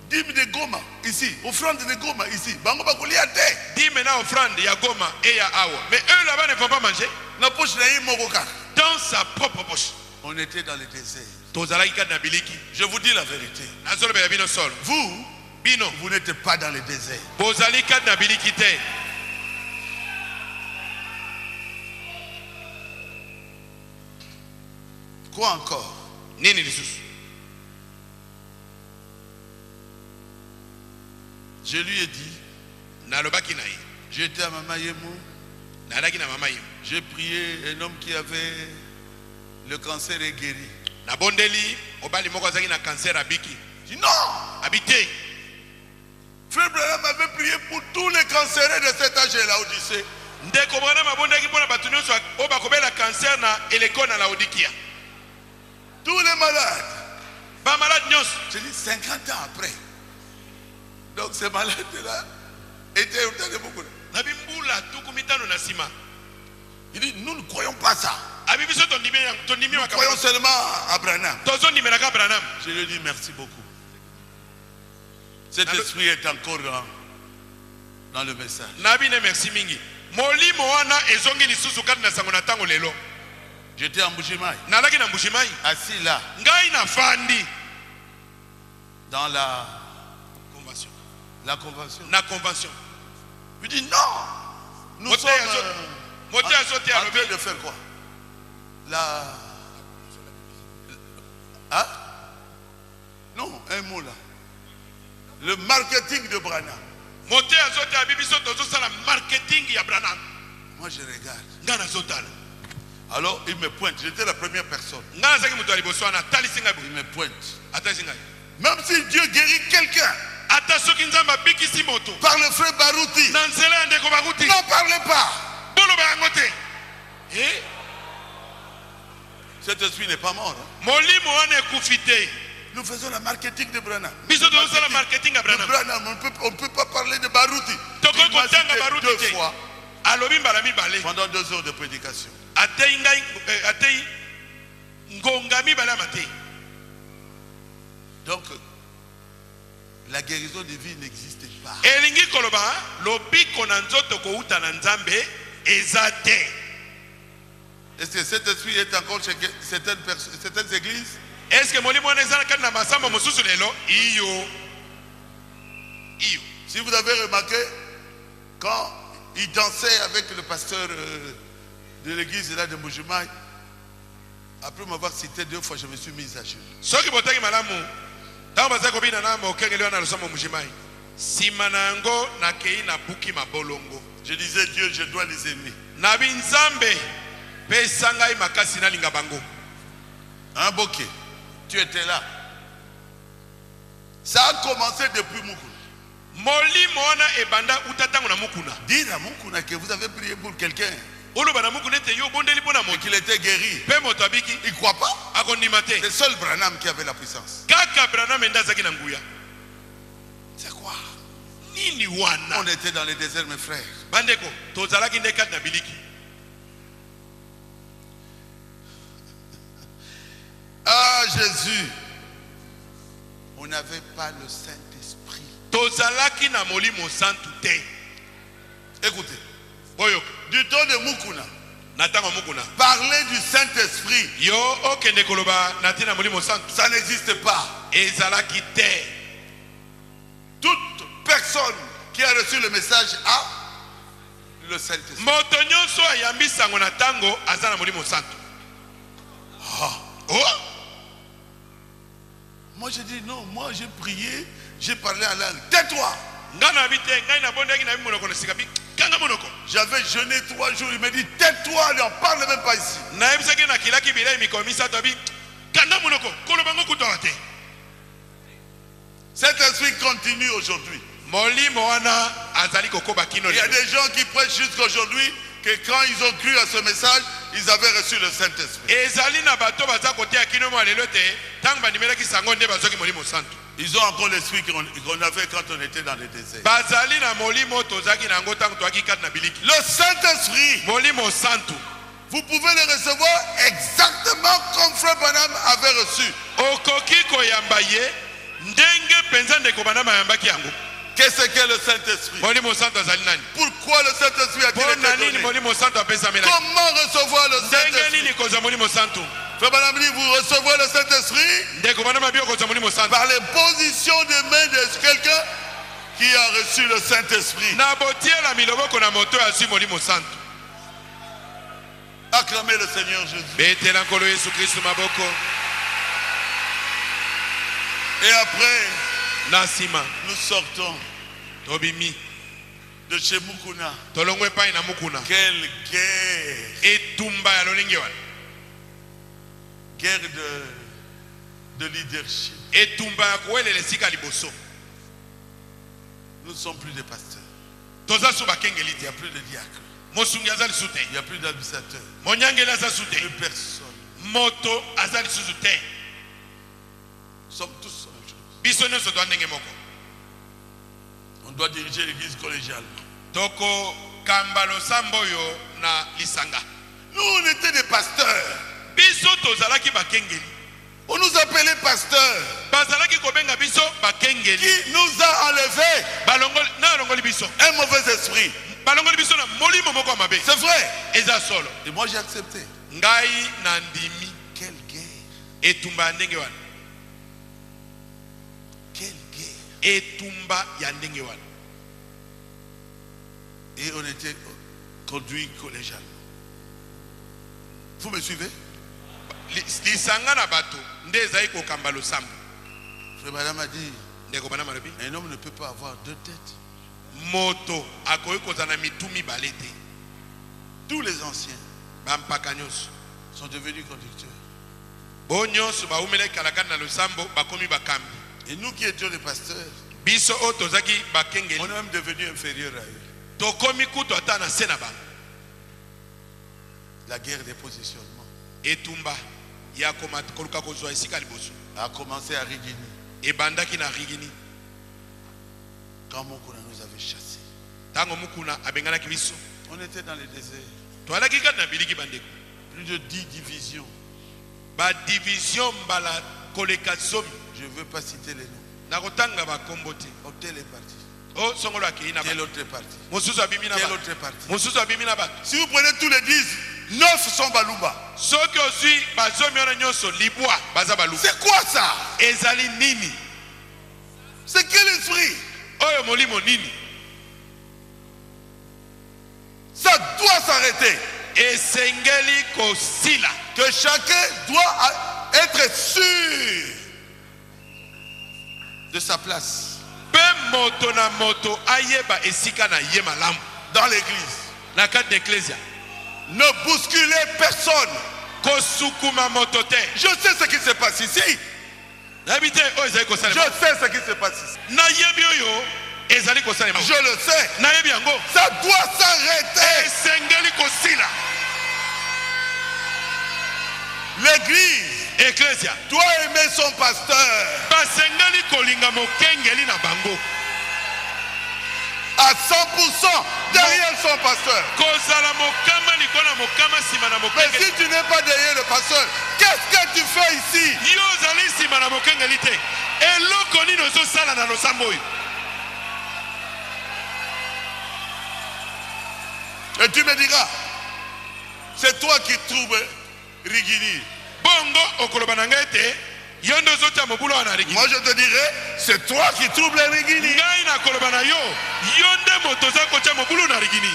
Dîme de Goma ici, offrande de Goma ici. Bango bakoliate. Dîme na offrande ya Goma et ya Awa. Mais eux là-bas ne vont pas manger. Na poche na mokoka. Dans sa propre poche. On était dans le désert. Je vous dis la vérité. Vous n'êtes pas dans le désert. Quoi encore? Je lui ai dit, j'étais à Mama Yemou. J'ai prié un homme qui avait le cancer est guéri. Dit non. Habité. Frère Branham avait prié pour tous les cancéreux de cet âge-là, Odyssée. Tous les malades. J'ai dit 50 ans après. Donc ces malades-là étaient au temps de beaucoup. Il dit, nous ne croyons pas ça. Nous croyons seulement à Branham. Je lui ai dit merci beaucoup. Cet esprit est encore dans le message. J'étais en Mbujimai. Assis là. Dans la convention. Il dit non. Nous sommes en train de faire quoi? Hein? Non, un mot là. Le marketing de Branham. Moi je regarde. Alors il me pointe. J'étais la première personne. Il me pointe. Même si Dieu guérit quelqu'un par le frère Barouti, n'en parlez pas. Cet esprit n'est pas mort. Hein? Nous faisons le marketing de Branham. On ne peut pas parler de Barouti. Il m'a cité 2 fois pendant 2 heures de prédication. Donc, la guérison divine n'existe pas. Est-ce que cet esprit est encore chez certaines églises? Est-ce que si vous avez remarqué, quand il dansait avec le pasteur de l'église là de Mbujimayi, après m'avoir cité 2 fois, je me suis mis à genoux. Je disais, Dieu, je dois les aimer. Hein, Bokeh, tu étais là. Ça a commencé depuis Mukuna. Dire à Mukuna que vous avez prié pour quelqu'un et qu'il était guéri. Il ne croit pas. C'est seul Branham qui avait la puissance. C'est quoi? On était dans le désert, mes frères. Ah, Jésus, on n'avait pas le Saint-Esprit. Écoutez, du temps de Mukuna, parler du Saint-Esprit, ça n'existe pas. Toute personne qui a reçu le message a le Saint-Esprit. Moi j'ai dit non, moi j'ai prié, j'ai parlé en langue. Tais-toi. J'avais jeûné 3 jours, il m'a dit tais-toi, n'en parle même pas ici. Cet esprit continue aujourd'hui. Il y a des gens qui prêchent jusqu'aujourd'hui que quand ils ont cru à ce message, ils avaient reçu le Saint-Esprit. Ils ont encore l'esprit qu'on avait quand on était dans le désert. Le Saint-Esprit, vous pouvez le recevoir exactement comme Frère Branham avait reçu. Qu'est-ce qu'est le Saint-Esprit? Pourquoi le Saint-Esprit a-t-il été donné? Comment recevoir le Saint-Esprit? Frère Branham dit, vous recevez le Saint-Esprit par les positions de main de quelqu'un qui a reçu le Saint-Esprit. Acclamez le Seigneur Jésus. Et après, nous sortons de chez Mukuna. Quelle guerre! Guerre de leadership. Nous ne sommes plus des pasteurs. Il n'y a plus de diacres. Il n'y a plus d'administrateurs. Plus personne. Nous sommes tous la même chose. On doit diriger l'église collégiale. Nous, on était des pasteurs. On nous appelait pasteurs. Qui nous a enlevé un mauvais esprit. C'est vrai. Et moi j'ai accepté. Quelle guerre. Quelle guerre. Et on était conduits collégialement. Vous me suivez? lisanga na bato nde ezali kokamba losambo. Frère Madame a dit, Ndeko bana malobi un homme ne peut pas avoir deux têtes. moto akoki kozala na mitu mibale te. Tous les anciens bampaka nyonso sont devenus conducteurs. bo nyonso baumeli kalakani na losambo bakomi bakambi. Et nous qui étions les pasteurs, Biso o tozaki on bakengeli est même devenus inférieurs à eux. tokomi kutu ata na se na bango. La guerre des positionnements Etumba ya koluka kozwa esika liboso a commencé à Rigini ebandaki na Rigini quand Mokuna nous avait chassés. ntango mukuna abenganaki biso On était dans le désert. toalaki kati na biliki bandeko Plus de 10 divisions. badivision mbala koleka zomi. Je ne veux pas citer les noms. nakotanga bakombo te. Oh, tel est parti. o songolo akei na Tel bato autre est parti. mosusu abimi na Tel bato autre est parti. mosusu abimi na bato. Si vous prenez tous les 10, 9 sont Baluba. soki ozwi bazomi wana nyonso libwa baza baluka. C'est quoi ça? ezali nini C'est quel esprit? oyo molimo nini? Ça doit s'arrêter. esengeli kosila. Que chacun doit être sûr de sa place mpe moto na moto ayeba esika na ye malamu dans l'église. na kati na eklesia. Ne bousculez personne. kosukuma moto te. Je sais ce qui se passe ici. nayebi te oyo ezali Je kosalema. sais ce qui se passe ici. nayebi oyo ezali kosalema. Je le sais. nayebi yango. Ça doit s'arrêter. esengeli kosila. L'église eklesia doit aimer son pasteur basengeli kolinga mokengeli na bango à 100% derrière son pasteur. kozala mokama likolo na mokama nsima na Mais mokengeli. si tu n'es pas derrière le pasteur, qu'est-ce que tu fais ici? yo ozali nsima na mokengeli te. eloko nini ozosala na losambo oyo? Et tu me diras, c'est toi qui trouves Rigini. bongo okoloba na ngai te yo nde ozotia mobulu wana Rigini. Moi je te dirais, c'est toi qui trouves les Rigini. ngai nakoloba na yo yo nde moto oza kotia mobulu na Rigini.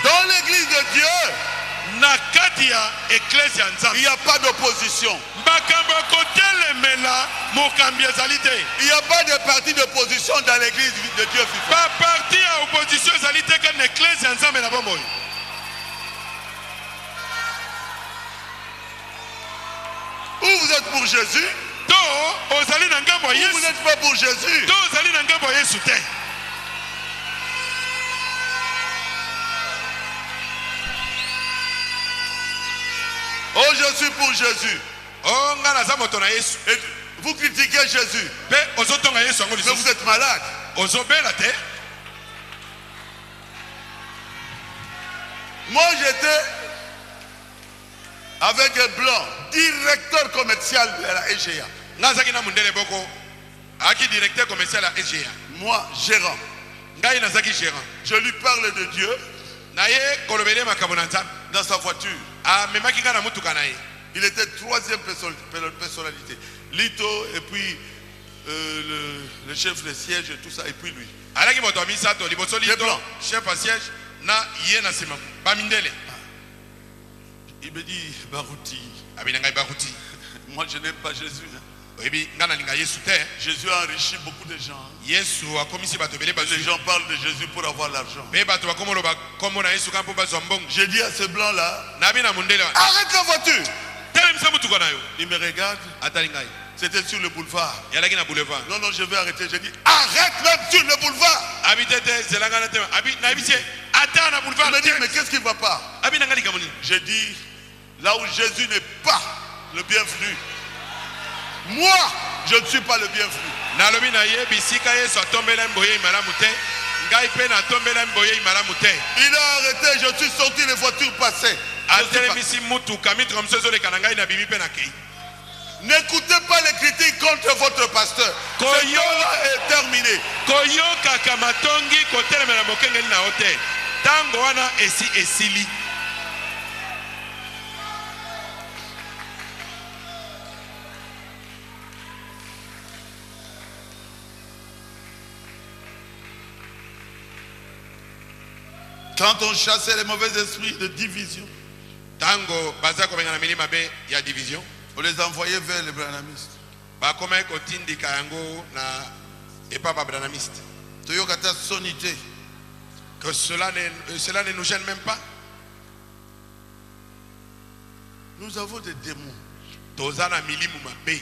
Dans l'église de Dieu, na kati ya eklesia ya il nzambe n'y a pas d'opposition. makambo ya kotelemela mokambi ezali te. Il n'y a pas de parti d'opposition dans l'église de Dieu. baparti ya opposition ezali te kati na eklesia ya nzambe na bomoi. Ou vous êtes pour Jésus, to ozali na ngambo ya ou vous yesu n'êtes pas pour Jésus. to ozali na ngambo ya yesu te. Oh, je suis pour Jésus. o ngai naza moto na yesu. Et vous critiquez Jésus, mpe ozotonga yesu yango mais vous lisusu. êtes malade. ozobela te. Moi, j'étais avec un blanc, directeur commercial de la EGA. ngai azaki na mundele boko aki directeur commercial ya EGA. Moi, gérant. ngai nazaki gérant. Je lui parle de Dieu na ye kolobele makambo na nzambe. dans sa voiture. amemaki ngai na mutuka na ye. Il était troisième personnalité. Lito, et puis le chef de siège et tout ça, et puis lui. alaki moto ya misato liboso Les lito blancs. chef ya siège na ye na nsima bamindele. Il me dit, Barouti, abi na ngai bakuti moi je n'aime pas Jésus. Hein. oyebi ngai nalinga yesu te. Jésus a enrichi beaucoup de gens. yesu akomisi bato ebele Les bazwi. gens parlent de Jésus pour avoir l'argent. mpe bato bakomoloba kombo na yesu ka mpo bazwa mbongo. J'ai dit à ce blanc-là, nabi na mundele wana arrête la voiture. telemisa mutuka na yo. Il me regarde, atali ngai c'était sur le boulevard. yalaki na boulevard. Non, non, je vais arrêter. J'ai dit, arrête même sur le boulevard. abi te te zelanga na te abi nayebi tie ata na Il boulevard me dit, te. mais qu'est-ce qui ne va pas? abi na ngai likambo nini. J'ai dit, là où Jésus n'est pas le bienvenu, moi, je ne suis pas le bienvenu. nalobi na ye bisika yesu atombela mboye malamu te ngai mpe natombela mboye malamu te. Il a arrêté, je suis sorti, les voitures passaient. Je suis atelemisi mutuka mituka mosusu ezoleka na ngai na bimi mpe na kei. N'écoutez pas les critiques contre votre pasteur. Ce temps-là est terminé. koyokaka matongi kotelemela mokengeli na yo te ntango wana esi esili. Quand on chassait les mauvais esprits de division, tango baza kobengana milima be ya division on les envoyait vers les branamistes. bakoma kotindika yango na epapa branamiste Toyokata sonité. que cela ne nous gêne même pas. Nous avons des démons Tozana milimu mabe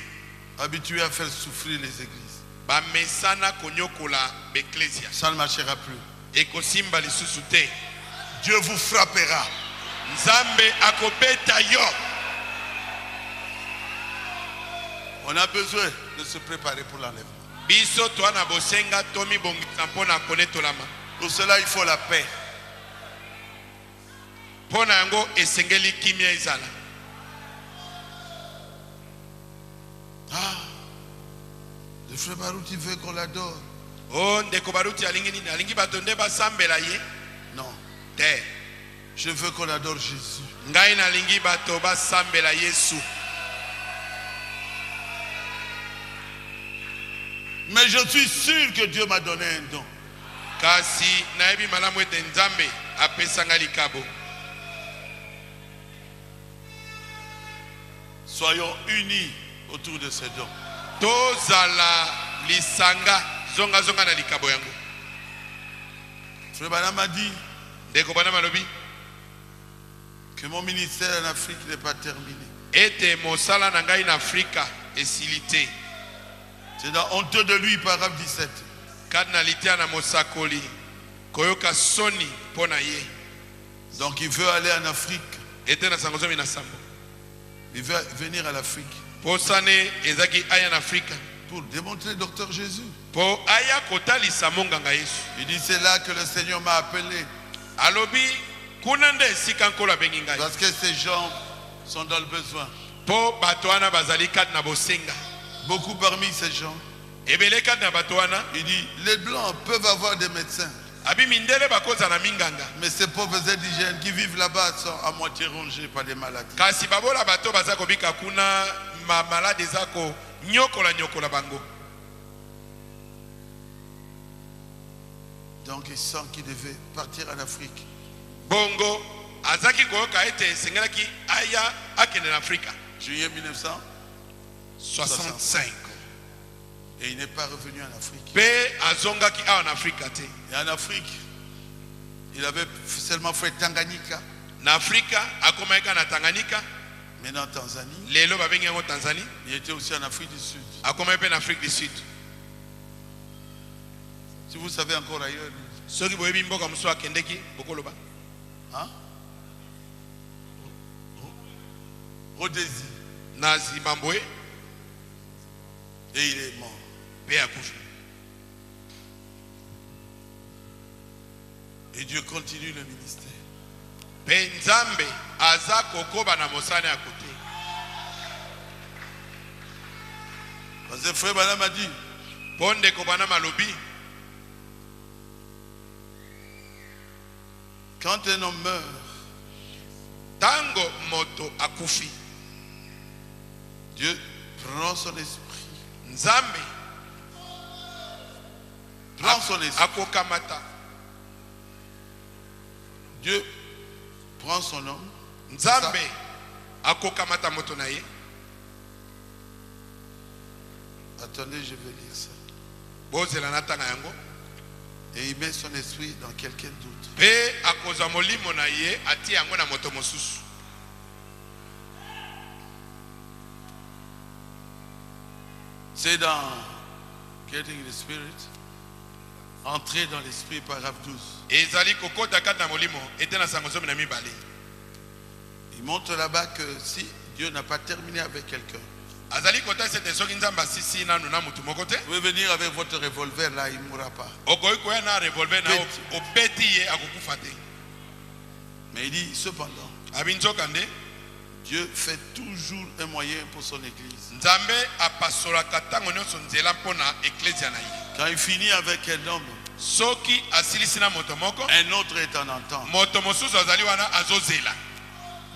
habitués à faire souffrir les églises. ba mesana konyokola becclesia Ça ne marchera plus. ekosimba lisusu te. Dieu vous frappera. Nzambe akobeta yo. On a besoin de se préparer pour l'enlèvement. Biso toana bosenga tomi bongisa mpona konetolama. Pour cela, il faut la paix. Pona yango esengeli kimia ezala. Ah, le frère Barout, il veut qu'on l'adore. Oh, ndeko baruti alingi nini? Alingi batonde basambela ye? Non, Te. je veux qu'on adore Jésus. Ngai nalingi bato basambela Yesu. Mais je suis sûr que Dieu m'a donné un don. Kasi naebi malamu ete Nzambe apesanga likabo. Soyons unis autour de ces dons. Tozala lisanga zonga zonga na likabo yango. Frère Branham m'a dit Ndeko bana malobi que mon ministère en Afrique n'est pas terminé. ete mosala na ngai na Afrika esilite. C'est dans honteux de lui, paragraphe 17. Kad na litia na mosakoli koyoka soni pona ye. Donc il veut aller en Afrique. Ete na sango zomi na sambo. Il veut venir à l'Afrique Posane ezaki aya na Afrika. pour démontrer le docteur Jésus. Po aya kotalisa monganga Yesu. Il dit c'est là que le Seigneur m'a appelé. Alobi kuna nde esika nkolo abengi ngai. Parce que ces gens sont dans le besoin. Po bato wana bazali kati na bosenga. Beaucoup parmi ces gens, Ebele kati na bato wana il dit les blancs peuvent avoir des médecins. abi mindele bakoza na minganga. Mais ces pauvres indigènes qui vivent là-bas sont à moitié rongés par des maladies. Kasi babola bato baza kobika kuna malade ezako nyokola bango. Donc il sent qu'il devait partir en Afrique. Bongo azaki koyoka ete sengelaki aya akende na Afrika. Juillet 1900, 65. et il n'est pas revenu en Afrique. Pe azongaki awa na Afrika te. Et en Afrique, il avait seulement fait Tanganyika, Na Afrika akomaika na Tanganyika, mais en Tanzanie, lelo babengi yango Tanzanie, il était aussi en Afrique du Sud. akomaika na Afrique du Sud. Si vous savez encore ailleurs, Soki boyebi mboka mosusu akendeki bokoloba. hein? Rhodésie, Na Zimbabwe et il est mort. pe akufi. Et Dieu continue le ministère. Pe Nzambe aza kokoba na mosane ya kote. Parce que frère Branham a dit, Ponde kobana malobi quand un homme meurt, tango moto akufi. Dieu prend son esprit. Nzambe Prend son esprit. akokamata. Dieu prend son homme. Nzambe akokamata moto na ye. Attendez, je vais lire ça. Bozela na tanga yango. Et il met son esprit dans quelqu'un d'autre. Pe akozwa molimo na ye ati yango na moto mosusu. C'est dans Getting the Spirit. Entrer dans l'esprit, paragraphe 12. Ezali kokota kati na molimo ete na sango zomi na mibale. Il montre là-bas que si Dieu n'a pas terminé avec quelqu'un, Azali kota sete soki Nzambe asisi nanu na mutu moko te. vous pouvez venir avec votre revolver là, il ne mourra pas. Okoki koya na revolver na Beti. obeti ye akokufa te. Mais il dit, cependant, Abi nzoka nde Dieu fait toujours un moyen pour son église. Nzambe apasolaka ntango nyonso nzela mpona eklesia na ye. Quand il finit avec un homme, Soki asilisi na moto moko, un autre est en entente. moto mosusu azali wana azozela.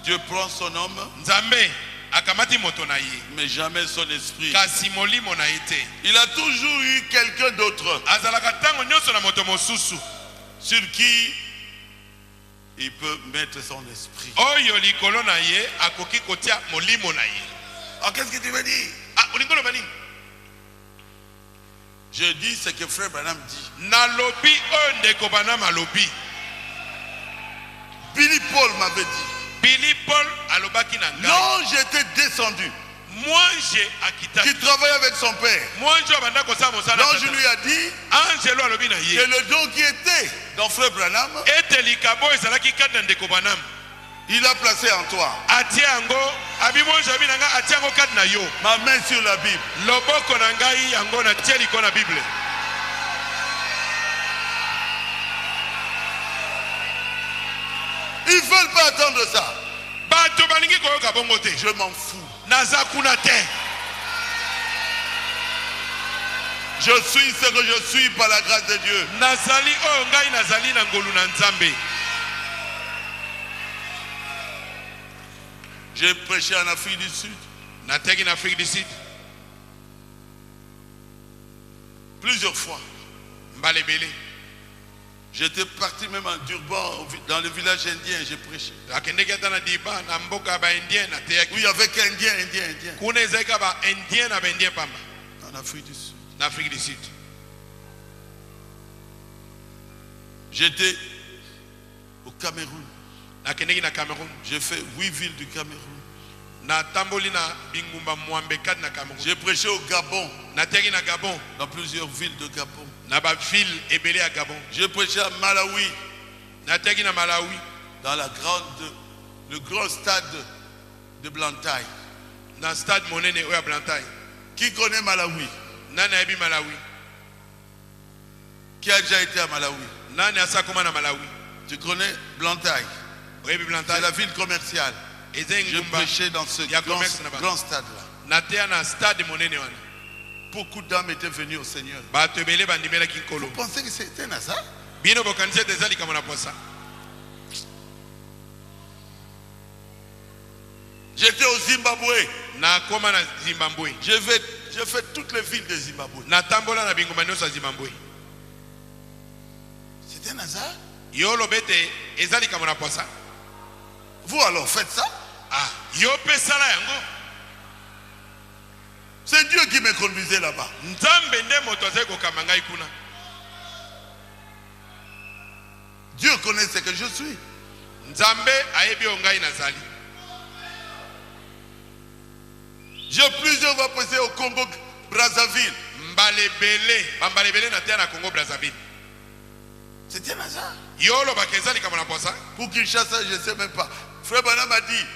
Dieu prend son homme, Nzambe akamati moto na ye, mais jamais son esprit. kasi molimo na ye te. Il a toujours eu quelqu'un d'autre Azalaka ntango nyonso na moto mosusu sur qui il peut mettre son esprit. oyo likolo na ye akoki kotia molimo na ye. Alors qu'est-ce que tu veux dire? Olingolo bani Je dis ce que frère Branham dit. na lobi oyo ndeko Branham alobi. Billy Paul m'avait dit. Billy Paul alobaki na ngai. Non, j'étais descendu. Mwange akitaki. Qui travaillait avec son père. Mwange abanda kosala mosala. Donc je lui ai dit Angelo alobi na que ye. le don qui était dans frère Branham, Ete likabo ezalaki kati na ndeko Branham. il a placé en toi. Atie yango abi mwange abi na ngai atie yango kati na yo. Ma main sur la Bible. Loboko na ngai yango na tie liko na Bible. Ils ne veulent pas attendre ça. Bato balingi koyoka bongo te. Je m'en fous. Naza kuna te. Je suis ce que je suis par la grâce de Dieu. Nazali oyo ngai nazali na ngolu na Nzambe. J'ai prêché en Afrique du Sud Nateki na Afrique du Sud plusieurs fois. mbalebele. J'étais parti même en Durban, dans le village indien, j'ai prêché. Akendeki ata na diba na mboka ba indien na teyaki. Oui, avec Indien. Kuna ezalaki ba indien na ba indien pamba En Afrique du Sud. na Afrique du Sud. J'étais au Cameroun. Nakendeki na Cameroun. J'ai fait 8 villes du Cameroun. Na tamboli na bingumba mwambe kati na Cameroun. J'ai prêché au Gabon, Nateki na Gabon. dans plusieurs villes de Gabon. Na ba ville ebele ya Gabon. J'ai prêché à Malawi, Nateki na Malawi. dans le grand stade de Blantyre. Na stade monene oya Blantyre. Qui connaît Malawi? Nani ayebi Malawi? Qui a déjà été à Malawi? Nani asakoma na Malawi? Tu connais Blantyre? Oyebi C'est Blantyre. la ville commerciale. Eza Je ngumba prêchais dans ce ya commerce na ba. grand stade-là. Nateya na stade monene wana. Beaucoup d'âmes étaient venues au Seigneur. Bato ebele bandimelaki nkolo. Vous pensez que c'était un hasard? Bino bokanisi ete eza likambo na posa. J'étais au Zimbabwe. Nakoma na Zimbabwe. J'ai fait toutes les villes de Zimbabwe. Natambola na bingumba nyonso ya Zimbabwe. C'était un hasard? Yo lobi ete eza likambo na posa. Vous alors faites ça? Ah, yo mpe sala yango. C'est Dieu qui me conduisait là-bas. Nzambe nde moto azali kokamba ngai kuna. Dieu connaît ce que je suis. Nzambe ayebi oyo ngai nazali. J'ai plusieurs fois passé au Congo Brazzaville. Bambalebele na terre na Congo Brazzaville. C'était un hasard. Yo lobaka eza likambo na posa. Pour Kinshasa, je ne sais même pas. Frère Branham m'a dit,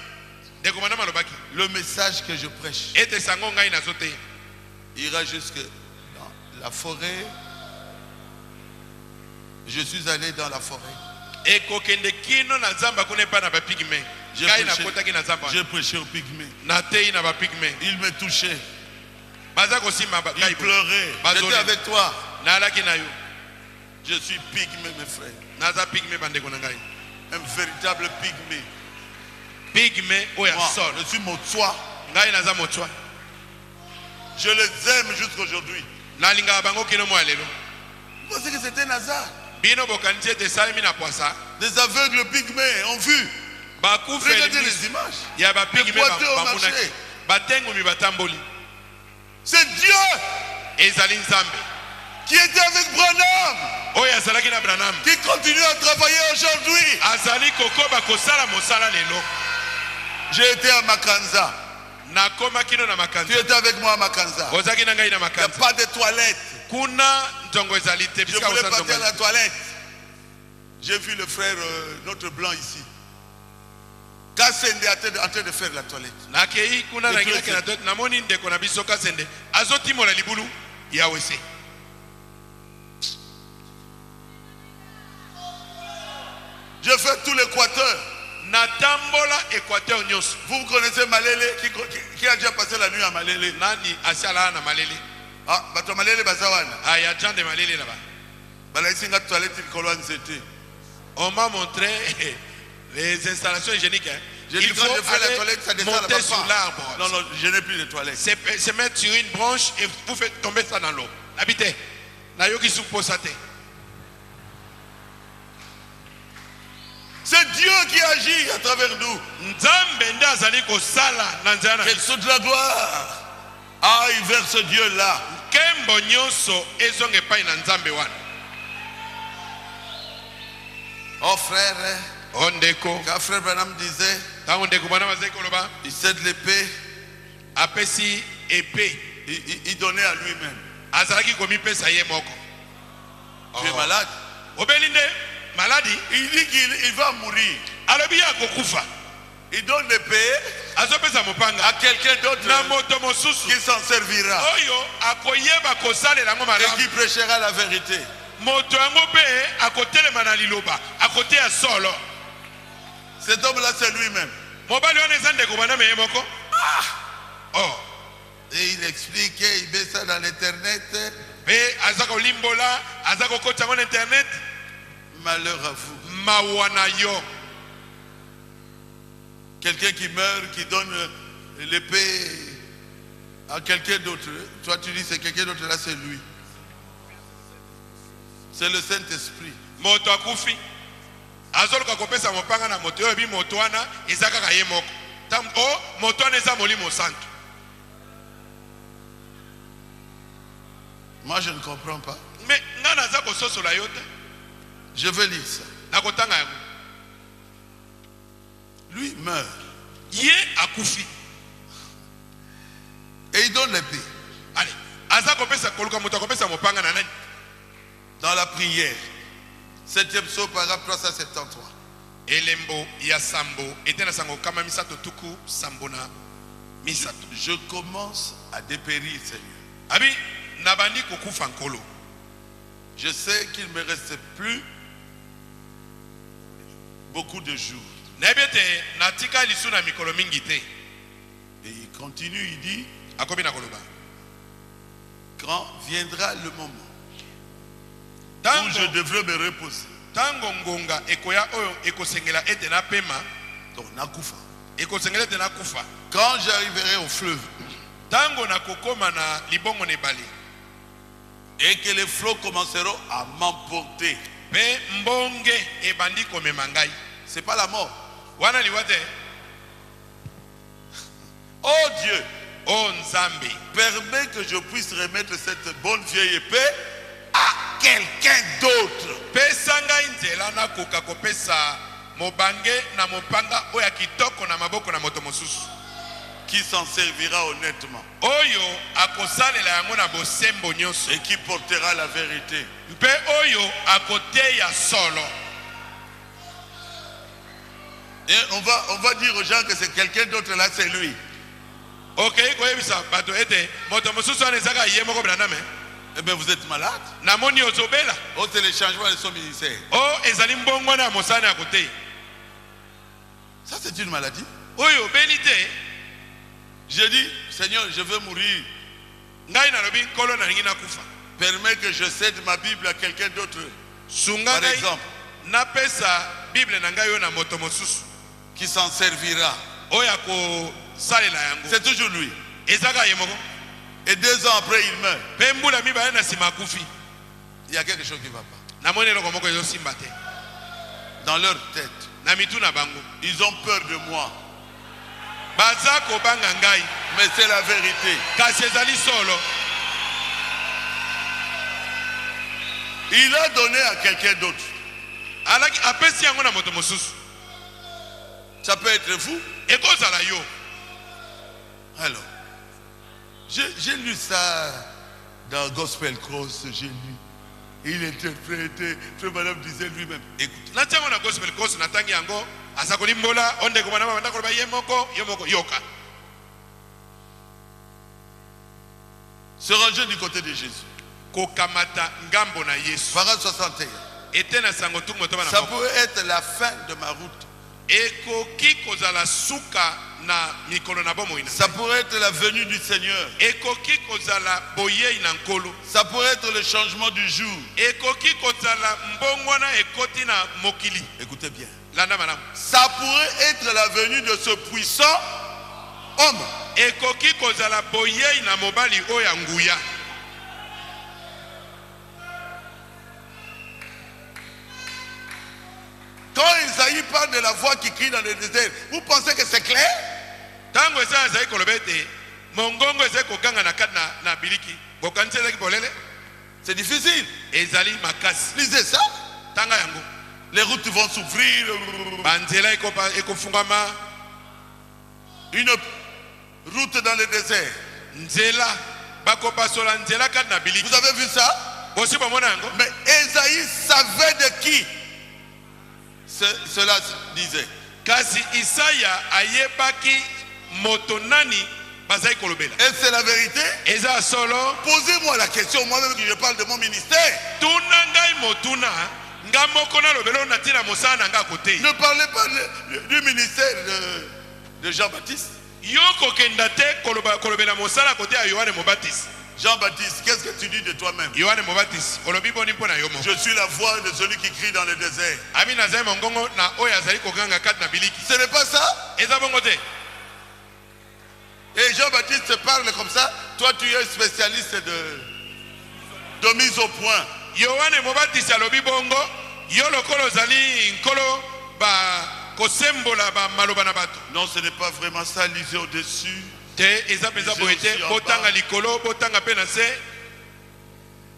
Ndeko Branham alobaki le message que je prêche ete sango ngai nazote ira jusque dans la forêt. Je suis allé dans la forêt. ekokende kino na zamba kuna epai na bapigme. Ngai nakotaki na zamba. J'ai prêché aux pygmées. Natei na bapigme. Il me touchait. Baza kosimba Il pleurait. J'étais avec toi. naalaki na yo. Je suis pygmée, mes frères. Naza pigme bandeko na ngai. Un véritable pygmée. Pigme oya Moi, sol. je suis Motswa. Ngai naza motswa. Je les aime jusqu'aujourd'hui. Nalingaka bango kino mwa lelo. Vous pensez que c'était un hasard? Bino bokanisi ete esalemi na poasa. Des aveugles pygmées ont vu. Bakufeli Regardez miso les images. ya bapigme Les boiteux au bamonaki. marché. Batengumi batamboli. C'est Dieu Ezali Nzambe qui était avec Branham, oyo azalaki na Branham. qui continue à travailler aujourd'hui. Azali kokoba kosala mosala lelo. J'ai été à Makanza. Nakoma kino na Tu makanza. étais avec moi à Makanza. Ozaki na ngai na Il n'y a makanza. pas de toilette. Kuna ntongo ezali te. Je Bisika voulais kosa partir à ntongo. la toilette. J'ai vu le frère, notre blanc ici. Kassende était en train de faire la toilette. Nakei kuna Le na ngilaki na président. tot namoni ndeko na biso Kasende azotimola libulu ya wese. Je fais tout l'Équateur. Natambola Équateur nyonso. Vous connaissez Malele qui a déjà passé la nuit à Malele. Nani asiala na malele. Ah, bato Malele bazawana. Aya Jean de malele là-bas. Balaïsinga toilette il c'était. On m'a montré les installations hygiéniques. Hein. J'ai dit Il quand faut je fais la aller toilette, ça descend monter là-bas. sur l'arbre. Non, non, je n'ai plus de toilette. Se mettre sur une branche et vous faites tomber ça dans l'eau. Habitez. Na yoki soupo sate. C'est Dieu qui agit à travers nous. Nzambe nde azali kosala na nzela na Que toute la gloire aille vers ce Dieu-là. nkembo nyonso ezonga epai na nzambe wana. Oh frère, O ndeko, quand frère Branham disait, ntango ndeko bwana bazali koloba il cède l'épée, apesi epe il donnait à lui-même. azalaki komipesa ye moko. Tu es malade? Obeli nde maladi Il dit qu'il va mourir. alobi ye akokufa, Il donne l'épée azopesa mopanga à quelqu'un d'autre na moto mosusu qui s'en servira oyo akoyeba kosalela yango et malamu. qui prêchera la vérité. Moto yango mpe akotelema na liloba akoteya solo. Cet homme-là, c'est lui-même. Mobali wana eza ndeko bwana meye moko. Oh, Et il expliquait, il met ça dans l'internet. mpe aza kolimbola aza kokota yango na internet. Malheur à vous. Mawa na yo. Quelqu'un qui meurt, qui donne l'épée à quelqu'un d'autre. Toi, tu dis c'est quelqu'un d'autre, là, c'est lui. C'est le Saint-Esprit. Moto akufi azoluka kopesa mopanga na moto oyo bi moto wana eza kaka ye moko. O moto wana eza molimo santo. Moi, je ne comprends pas. Me nga naza kososola yo te. Je veux lire ça. Nakotanga yango. Lui meurt. Ye akufi. Et il donne l'épée. Allez, aza kopesa koluka moto akopesa mopanga na nani? Dans la prière. 7e psaume, paragraphe 373. Elembo ya sambo ete na sango kama misato tuku sambo na misato. Je commence à dépérir, Seigneur. Abi nabandi kokufa nkolo. Je sais qu'il ne me reste plus beaucoup de jours. Nebete natika lisu na mikolo mingi te. Et il continue, il dit, Akobi na koloba. quand viendra le moment où Tango je devrais me reposer. tango ngonga ekoya oyo ekosengela ete na pema, Donc, nakufa. ekosengela ete na kufa. Quand j'arriverai au fleuve Tango na kokoma na libongo ne bali. et que les flots commenceront à m'emporter, Pe mbonge ebandi komema ngai. c'est pas la mort. Wana liwate. Oh Dieu, O Nzambe, permets que je puisse remettre cette bonne vieille épée à quelqu'un d'autre. pesa ngai nzela na koka kopesa mobange na mopanga oyo ya kitoko na maboko na moto mosusu. Qui s'en servira honnêtement Oyo akosalela yango na bosembo nyonso. et qui portera la vérité. Mpe oyo akoteya solo. Et on va dire aux gens que c'est quelqu'un d'autre là, c'est lui. Ok, koyebisa bato ete moto mosusu wana ezaka ye moko Branham. Eh bien, vous êtes malade. Namoni ozobela. Oh, c'est le changement de son ministère. O ezali mbongo na mosana ya koteya. Ça, c'est une maladie. Oyo obeli te. Je dis, Seigneur, je veux mourir. Ngai nalobi nkolo nalingi nakufa. Permets que je cède ma Bible à quelqu'un d'autre. Sunga Par ngai exemple, napesa Bible na ngai oyo na moto mosusu. qui s'en servira. Oyo akosalela yango. C'est toujours lui. Ezaka ye moko. Et 2 ans après, il meurt. Pe mbula mibale na nsima akufi. Il y a quelque chose qui ne va pas. Namoni eloko moko ezosimba te. Dans leur tête, Na mitu na bango. ils ont peur de moi. Baza kobanga ngai. Mais c'est la vérité. Kasi ezali solo. Il a donné à quelqu'un d'autre. Alaki apesi yango na moto mosusu. Ça peut être vous. Ekozala yo. Alors, j'ai lu ça dans Gospel Cross, j'ai lu. Il interprétait, Frère Madame disait lui-même, écoutez, Na tiango na gospel course na tangi yango. Asa kolimbola onde kobana mama ndako ba ye moko yoka. se ranger du côté de Jésus. Kokamata ngambo na Yesu. Paragraphe 61. Ete na sango tu moto bana Ça moko. peut être la fin de ma route. Ekoki kozala suka na mikolo na bomo ina. Ça pourrait être la venue du Seigneur. Ekoki kozala boye ina nkolo. Ça pourrait être le changement du jour. Ekoki kozala mbongwana ekoti na mokili. Écoutez bien. Landa malamu. Ça pourrait être la venue de ce puissant homme. Ekoki kozala boye ina mobali oya nguya. Quand Quand Isaïe parle de la voix qui crie dans le désert, vous pensez que c'est clair? Tango eza ezali koloba ete mongongo ezali kokanga na kati na biliki bokanisi ezalaki polele C'est difficile. ezali makasi. Lisez ça. Tanga yango Les routes vont s'ouvrir. banzela ekofungama, Une route dans le désert. nzela bakopasola nzela kati na biliki. Vous avez vu ça? Bosi bomona yango. Mais Esaïe savait de qui cela disait. Kasi Isaya ayebaki moto nani bazali kolobela. Et c'est la vérité. Eza solo. Posez-moi la question, moi-même qui je parle de mon ministère. Tuna ngai motuna nga moko na lobelo na tina mosala na nga kote. Ne parlez pas du ministère de Jean-Baptiste. Yoko kendate kolobela mosala kote ya Yohane Mobaptiste. Jean-Baptiste, qu'est-ce que tu dis de toi-même? Yohane Mobaptiste olobi boni mpona yo moko. Je suis la voix de celui qui crie dans le désert. Ami nazali mongongo na oyo azali kokanga kati na biliki. Ce n'est pas ça? Eza bongo te. Et Jean-Baptiste parle comme ça. Toi, tu es spécialiste de mise au point. Yohane Mobaptiste alobi bongo yo lokolo ozali nkolo ba kosembola ba maloba na bato. Non, ce n'est pas vraiment ça. Lisez au-dessus. Te eza penza boete botanga likolo botanga pe na se.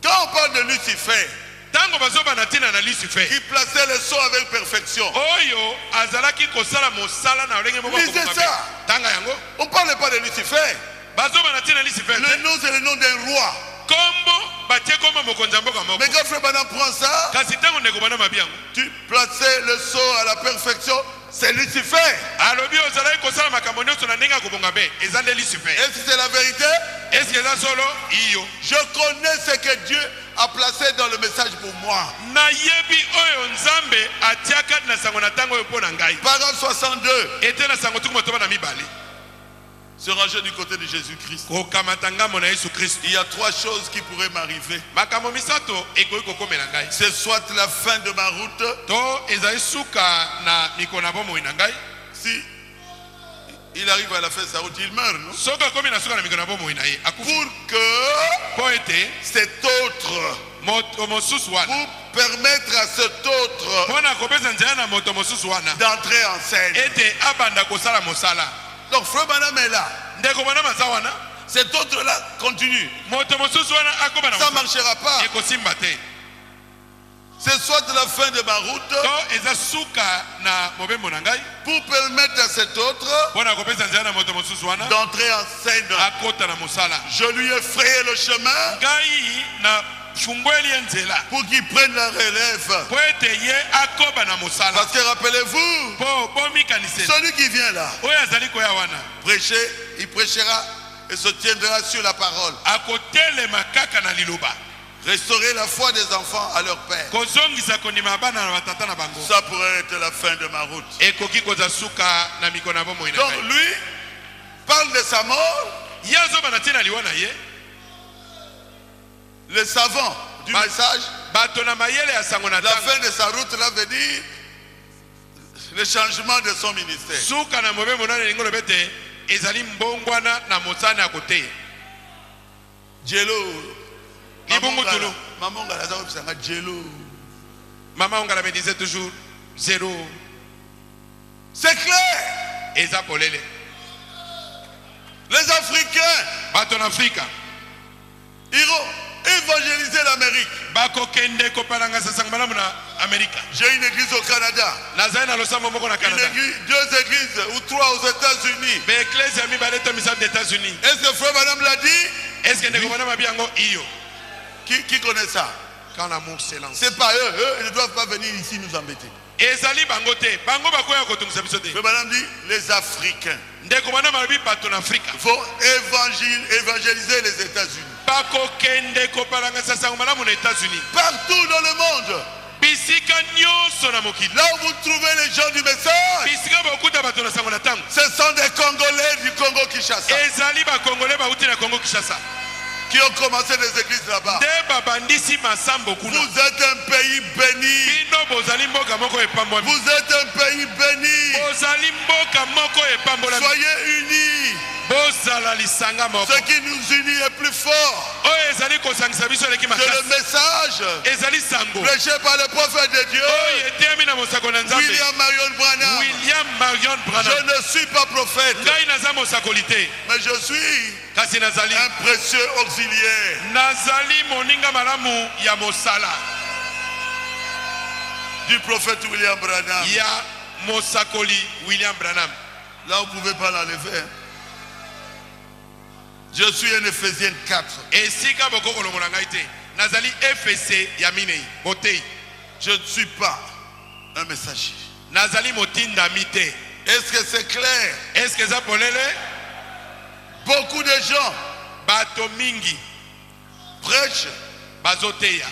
Quand on parle de Lucifer, Tango bazoba na tina na Lucifer. qui plaçait le son avec perfection, Oyo azalaki kosala mosala na olenge moko. lisez ça. Tanga yango. On ne parle pas de Lucifer. Bazoba na tina Lucifer. Le nom, c'est le nom d'un roi. Kombo batie kombo mokonzi mboka moko. Mais quand Frère Branham prend ça, Kasi tango ndeko bana mabiango. tu plaçais le son à la perfection, c'est Lucifer. Alobi ozalaki kosala makambo nyonso na ndenge ya kobonga be. Eza nde Lucifer. Est-ce que c'est la vérité? Est-ce que eza solo? Iyo. Je connais ce que Dieu a placé dans le message pour moi. Na yebi oyo nzambe atiaka na sango na tango yo pona ngai. Paragraphe 62. Ete na sango tuku motoba na mibale. Se ranger du côté de Jésus-Christ. Kokamatanga mona Yesu Christ. Il y a trois choses qui pourraient m'arriver. Makambo misato ekoki kokomela ngai. C'est soit la fin de ma route, To ezali suka na mikona bomo na ngai. si il arrive à la fin de sa route, il meurt, non? Soka komi na suka na mikona bomo na ye. Akufi. Pour que Po ete cet autre, moto mosusu wana. pour permettre à cet autre Pona kopesa nzela na moto mosusu wana. d'entrer en scène. Ete abanda kosala mosala. Donc Frère Branham est là. Ndeko bana maza wana. Cet autre-là continue. Moto mosusu wana akoba na Ça ne mosala. marchera pas. Ekosimba te. C'est soit la fin de ma route, To eza suka na mobembo na ngai. pour permettre à cet autre Pona kopesa nzela na moto mosusu wana. d'entrer en scène. Akota na mosala. Je lui ai frayé le chemin Ngai na fungweli nzela. pour qu'il prenne la relève. Po ete ye akoba na mosala. Parce que rappelez-vous, Po bomi kanise. celui qui vient là, Oyo azali koya wana. prêcher, il prêchera et se tiendra sur la parole. Akotelema kaka na liloba. Restaurer la foi des enfants à leur père. Kozongisa konima bana na batata na bango. Ça pourrait être la fin de ma route. Ekoki koza suka na mikona bomo ina. Donc lui parle de sa mort. Yazo bana tina liwana ye. Les savants du message, Bato na mayele ya sango na la tango. fin de sa route là veut dire le changement de son ministère. Suka na mobembo na lingolo bete ezali mbongwana na mosana ya kote. Jello. Libungu tulu. Maman Galaza obisanga Jello. Maman Ongala me disait toujours zéro. C'est clair. Eza polele. Les Africains Bato na Afrika. iront évangéliser l'Amérique. Bako kende kopalanga sasang malamu na Amerika. J'ai une église au Canada. Nazali na losambo moko na Canada. Deux églises ou trois aux États-Unis. Be ecclesia mi baleta misab des États-Unis. Est-ce que Frère Madame l'a dit? Est-ce que ndeko bana mabiango iyo? Qui connaît ça? Quand l'amour s'élance. C'est pas eux. Eux, ils ne doivent pas venir ici nous embêter. Ezali bango te. Bango bakoya kotungisa biso te. Frère Madame dit les Africains Ndeko bana mabi bato na Afrika. vont évangéliser les États-Unis. Bako kende kopalanga sasang malamu na États-Unis. Partout dans le monde. Bisika nyonso na mokili. Là où vous trouvez les gens du message, Bisika bakuta bato na sango na tango. ce sont des Congolais du Congo-Kinshasa. Ezali ba Congolais ba uti na Congo Kinshasa. qui ont commencé des églises là-bas. nde babandisi masambo kuna. Vous êtes un pays béni. Bino bozali mboka moko epambwami. Vous êtes un pays béni. Bozali mboka moko epambolami. Soyez unis. Bozala lisanga moko. Ce qui nous unit est plus fort. Oyo ezali kosangisa biso eleki C'est le makasi. message Ezali sango. prêché par le prophète de Dieu, Oyo etemi na mosako na Nzambe. William Marion Branham. William Marion Je Branham. ne suis pas prophète, Ngai naza mosakoli te. mais je suis Kasi nazali. un précieux auxiliaire. Nazali moninga malamu ya mosala. Du prophète William Branham. Ya mosakoli William Branham. Là, vous ne pouvez pas l'enlever. Hein. Je suis un Éphésiens 4. Esika boko kolongola ngai te. Nazali FC ya minei. Botei. Je ne suis pas un messager. Nazali motinda mite. Est-ce que c'est clair? Est-ce que ça polele? Beaucoup de gens Bato mingi. prêchent Bazoteya.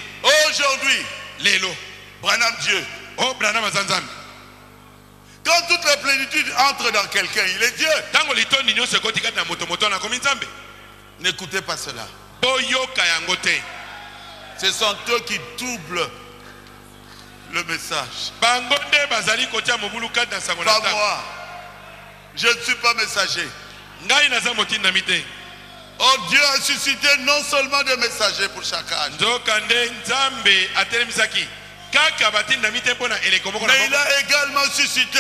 aujourd'hui Lelo. Branham Dieu. Oh Branham azanzambi. Quand toute la plénitude entre dans quelqu'un, il est Dieu. Tango litondi nyonso ekoti kati na moto moto na komi Nzambe. N'écoutez pas cela. Boyoka yango te. Ce sont eux qui doublent le message. Bango nde bazali kotia mobulu kati na sango na Pas ntango. moi. Je ne suis pas messager. Ngai naza motinda mite. Oh, Dieu a suscité non seulement des messagers pour chaque âge, Nzoka nde Nzambe atelemisaki. Kaka batinda mite mpona eleko moko na mais il moko. a également suscité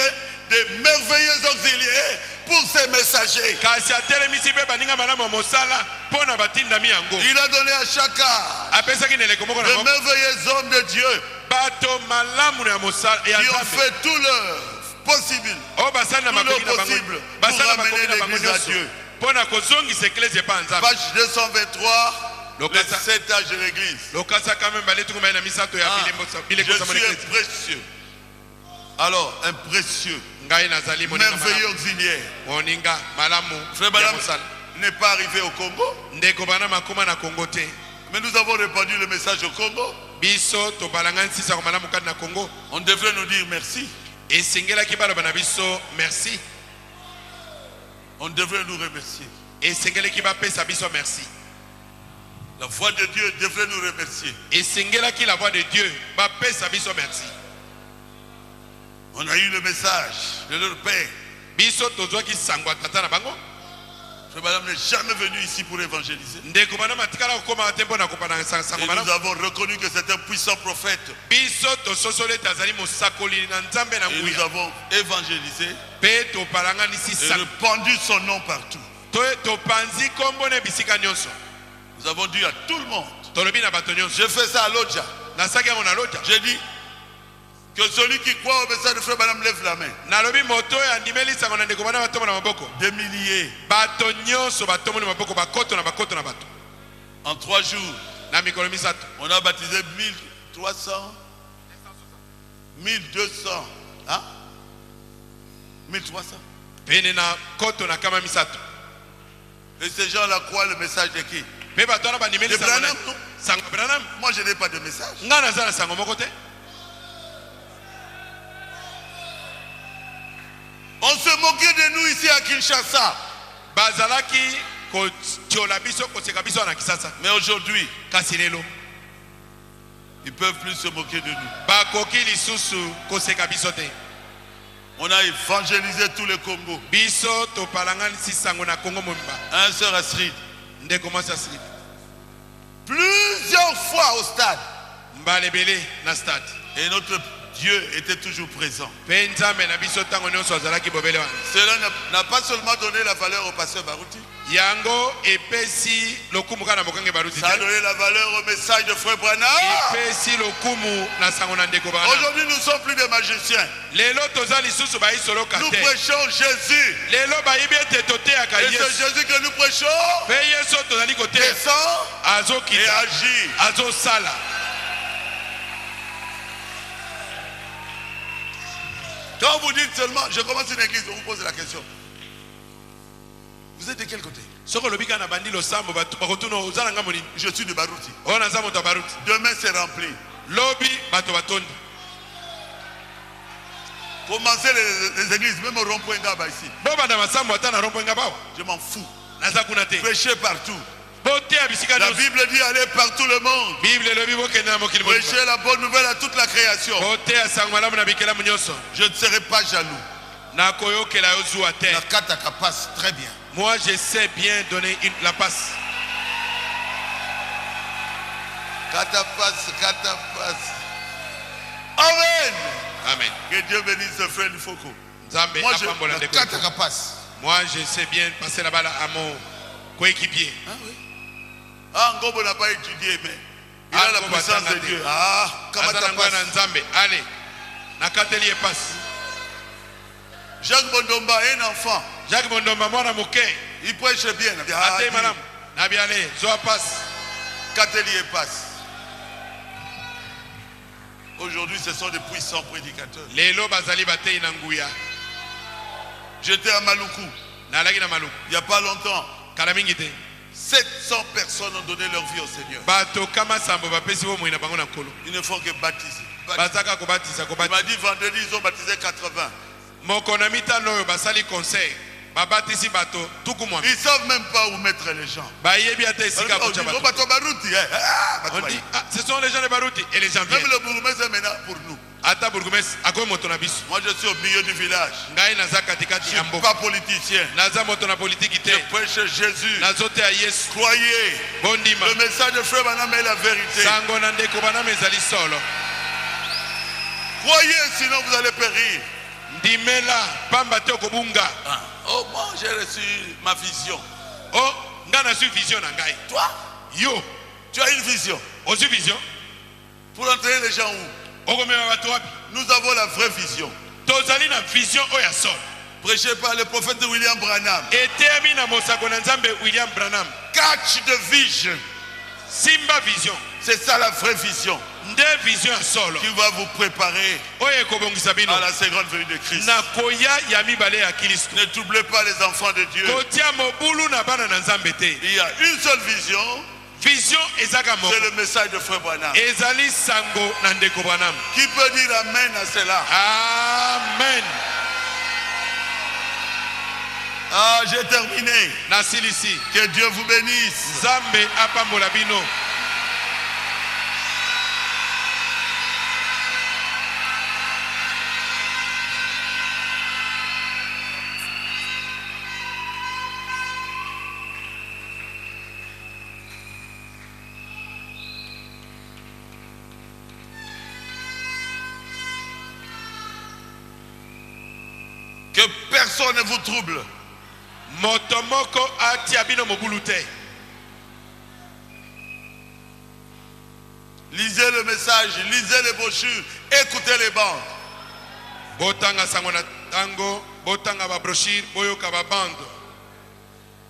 des merveilleux auxiliaires pour ces messagers. Kasi atelemisi mpe baninga malamu ya mosala mpona batindami yango. Il a donné à chaque âge Apesaki na eleko moko na de moko. merveilleux hommes de Dieu Bato malamu ya mosala ya qui ont Nzambe. fait tout leur possible, O basali na tout makoki leur na bango. possible Basali pour na ramener makoki na bango l'église à nyonso. Dieu. Mpona kozongisa eklesi epa ya Nzambe. Page 223, les Lokasa. 7 âges de l'église. Lokasa kame mbale tukumai na misato ya Ah, bileko je sa suis un eklesi. précieux. Alors, un précieux, Ngai nazali moninga merveilleux malamu. auxiliaire. Moninga malamu Frère ya Branham mosala. n'est pas arrivé au Congo, Ndeko bana makoma na Kongo te. mais nous avons répandu le message au Congo. Biso tobalanga nsisa ko malamu kati na Kongo. On devrait nous dire merci. Esengelaki baloba na biso merci. On devrait nous remercier. Esengelaki bapesa biso merci. La voix de Dieu devrait nous remercier. Esengelaki la voix de Dieu bapesa biso merci. On a eu le message de leur père. Biso tozwaki sangwa tata na bango. Frère Branham n'est jamais venu ici pour évangéliser. Ndeko bana matikala kokoma tempo na kopana Et sangwa nous malamu. avons reconnu que c'est un puissant prophète. Biso tososole tazali mosakoli na Nzambe na Et nous nguya. avons évangélisé Pe topalanga nisi et sang. répandu son nom partout. Topanzi kombo na bisika nyonso. Nous avons dit à tout le monde. Tolobi na bato nyonso. J'ai fait ça à Lodja. Nasaki yango na Lodja. J'ai dit que celui qui croit au message de Frère Branham lève la main. Nalobi moto ya ndimeli sango na ndeko bana batomo na maboko. Des milliers. Bato nyonso batomo na maboko bakoto na bato. En 3 jours, Na mikolo misato. on a baptisé 1300, 1200. Hein? 1300. Pene na koto na kama misato. Et ces gens-là croient le message de qui? Pe bato wana bandimeli De sango na Branham, non? sango Branham. Moi, je n'ai pas de message. Nga naza na sango moko te. On se moquait de nous ici à Kinshasa. Bazalaki kotiola biso koseka biso na Kisasa. Mais aujourd'hui, Kasi lelo ils ne peuvent plus se moquer de nous. bakoki lisusu koseka biso te. On a évangélisé tout le Congo. Biso topalanga nisi sango na Kongo momba. Un sœur Astrid. Ndeko mwasi asili. Plusieurs fois au stade. Mbalebele na stade. Et notre Dieu était toujours présent. Pe Nzambe na biso tango nyonso azalaki bobele wana. Cela n'a pas seulement donné la valeur au pasteur Barouti. Yango epesi lokumu kana mokange baruti. Ça a donné la valeur au message de Frère Branham. Epesi lokumu na sango na ndeko bana. Aujourd'hui, nous ne sommes plus des magiciens. Lelo toza lisusu ba isolo Nous kate. prêchons Jésus. Lelo ba yibi ete tote Et aka c'est Yesu. Jésus que nous prêchons. Pe Yesu tozali kote. Descend et Azokita. agit. Azosala. Quand vous dites seulement, je commence une église, on vous pose la question. Vous êtes de quel côté? Soko lobika na bandi losambo bakotuna ozala ngamoni. Je suis de Barouti. Ona za moto baruti. Demain c'est rempli. Lobi bato batondi. Commencez les églises, même au rond-point Ngaba ici. Boba na masambo ata na rompo nga bawa. Je m'en fous. Naza kuna te. Prêchez partout. La Bible dit aller par tout le monde. Prêcher la bonne nouvelle à toute la création. Je ne serai pas jaloux. Nakata passe très bien. Moi, je sais bien donner la passe. Kata passe. Amen. Amen. Que Dieu bénisse ce frère Foko. Moi, je sais bien passer là-bas à mon coéquipier. Ah oui. Ah, Ngobo n'a pas étudié, mais il a la puissance de Dieu. Ah, Kamata passe. Allez, Nakateli passe. Jacques Bondomba, un enfant. Jacques Bondomba, moi, il prêche bien. Attends, madame. Nabiale, Zoa passe. Katelier passe. Aujourd'hui, ce sont des puissants prédicateurs. J'étais à Maluku. Il n'y a pas longtemps. 700 personnes ont donné leur vie au Seigneur. Ils ne font que baptiser. Il m'a dit vendredi, ils ont baptisé 80. Ils ne savent même pas où mettre les gens. Ce sont les gens de Barouti et les gens viennent. Même le bourgmestre est maintenant pour nous. Moi je suis au milieu du village. Je ne suis pas politicien. Je prêche Jésus. Croyez. Le message de Frère Branham est la vérité. Croyez, sinon vous allez périr. Oh, moi j'ai reçu ma vision. Oh, vision. Toi, yo, tu as une vision. Vision. Pour entraîner les gens où? Nous avons la vraie vision. Prêché par le prophète William Branham. Catch the vision. Simba vision. C'est ça la vraie vision. Qui va vous préparer à la seconde venue de Christ. Ne troublez pas les enfants de Dieu. Il y a une seule vision. C'est le message de Frère Branham. Qui peut dire Amen à cela? Amen. Ah, j'ai terminé. Que Dieu vous bénisse. Que personne ne vous trouble. Lisez le message, lisez les brochures, écoutez les bandes.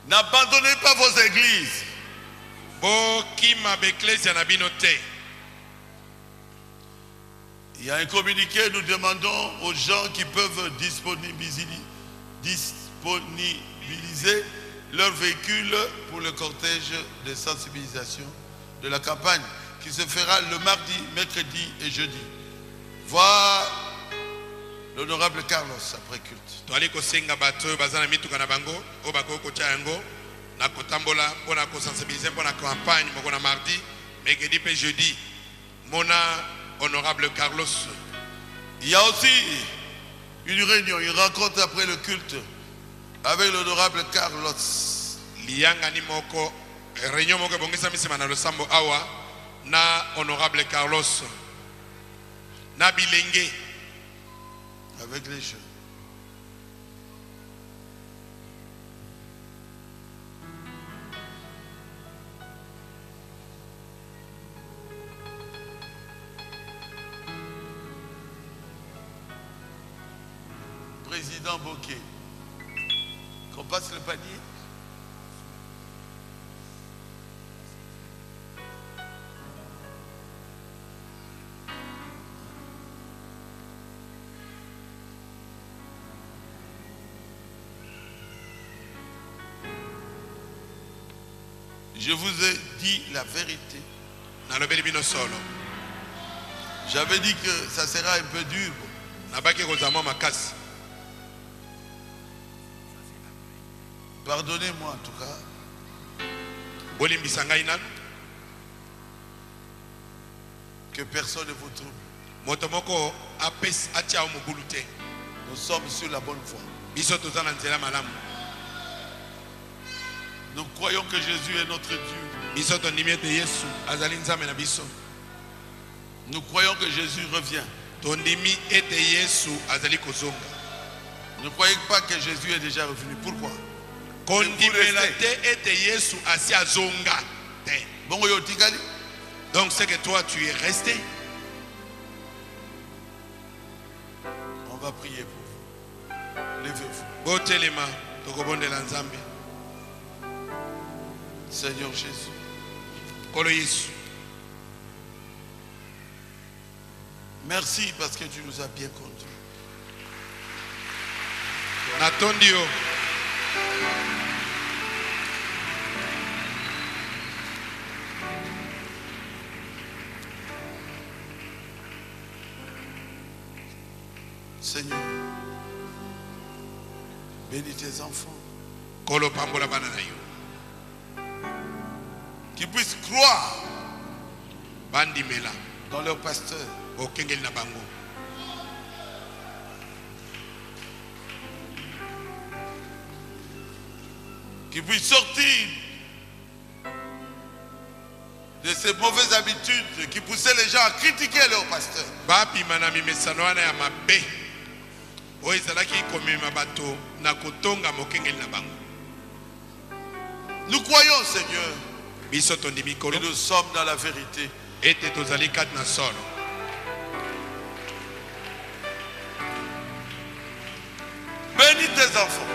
N'abandonnez pas vos églises. Il y a un communiqué, nous demandons aux gens qui peuvent disponibiliser leur véhicule pour le cortège de sensibilisation de la campagne qui se fera le mardi, mercredi et jeudi. Voir l'honorable Carlos après culte. Honorable Carlos. Il y a aussi une réunion, une rencontre après le culte avec l'honorable Carlos. Réunion moko bongisa misema na losambo awa na honorable Carlos na bilenge avec les jeunes. Président Bokeh, qu'on passe le panier. Je vous ai dit la vérité. J'avais dit que ça sera un peu dur. Pardonnez-moi en tout cas. bolimbisa ngai nanu Que personne ne vous trouble. moto moko atia mobulu te. Nous sommes sur la bonne voie. Biso toza na nzela malamu. Nous croyons que Jésus est notre Dieu. Biso tondimi ete Yesu azali nzambe na biso. Nous croyons que Jésus revient. Tondimi ete Yesu azali kozonga. Ne croyez pas que Jésus est déjà revenu. Pourquoi? Kondimela te ete Yesu asi azonga te. Bongo yo tikali. Donc c'est que toi tu es resté. On va prier pour vous. Levez-vous. Botelema tokobondela nzambe. Seigneur Jésus. Kolo Yesu. Merci parce que tu nous as bien conduits. Natondi yo. Seigneur, bénis tes enfants. Kolo pambola bana na yo. Qu'ils puissent croire Bandimela. dans leur pasteur. Okengeli na bango. Qu'ils puissent sortir de ces mauvaises habitudes qui poussaient les gens à critiquer leur pasteur. Bapi manami mesano wana ya mabe. Oyo ezalaki komema bato na kotonga mokengeli na bango. Nous croyons, Seigneur, Biso tondimi kolo. que nous sommes dans la vérité. Ete tozali kati na solo. Bénis tes enfants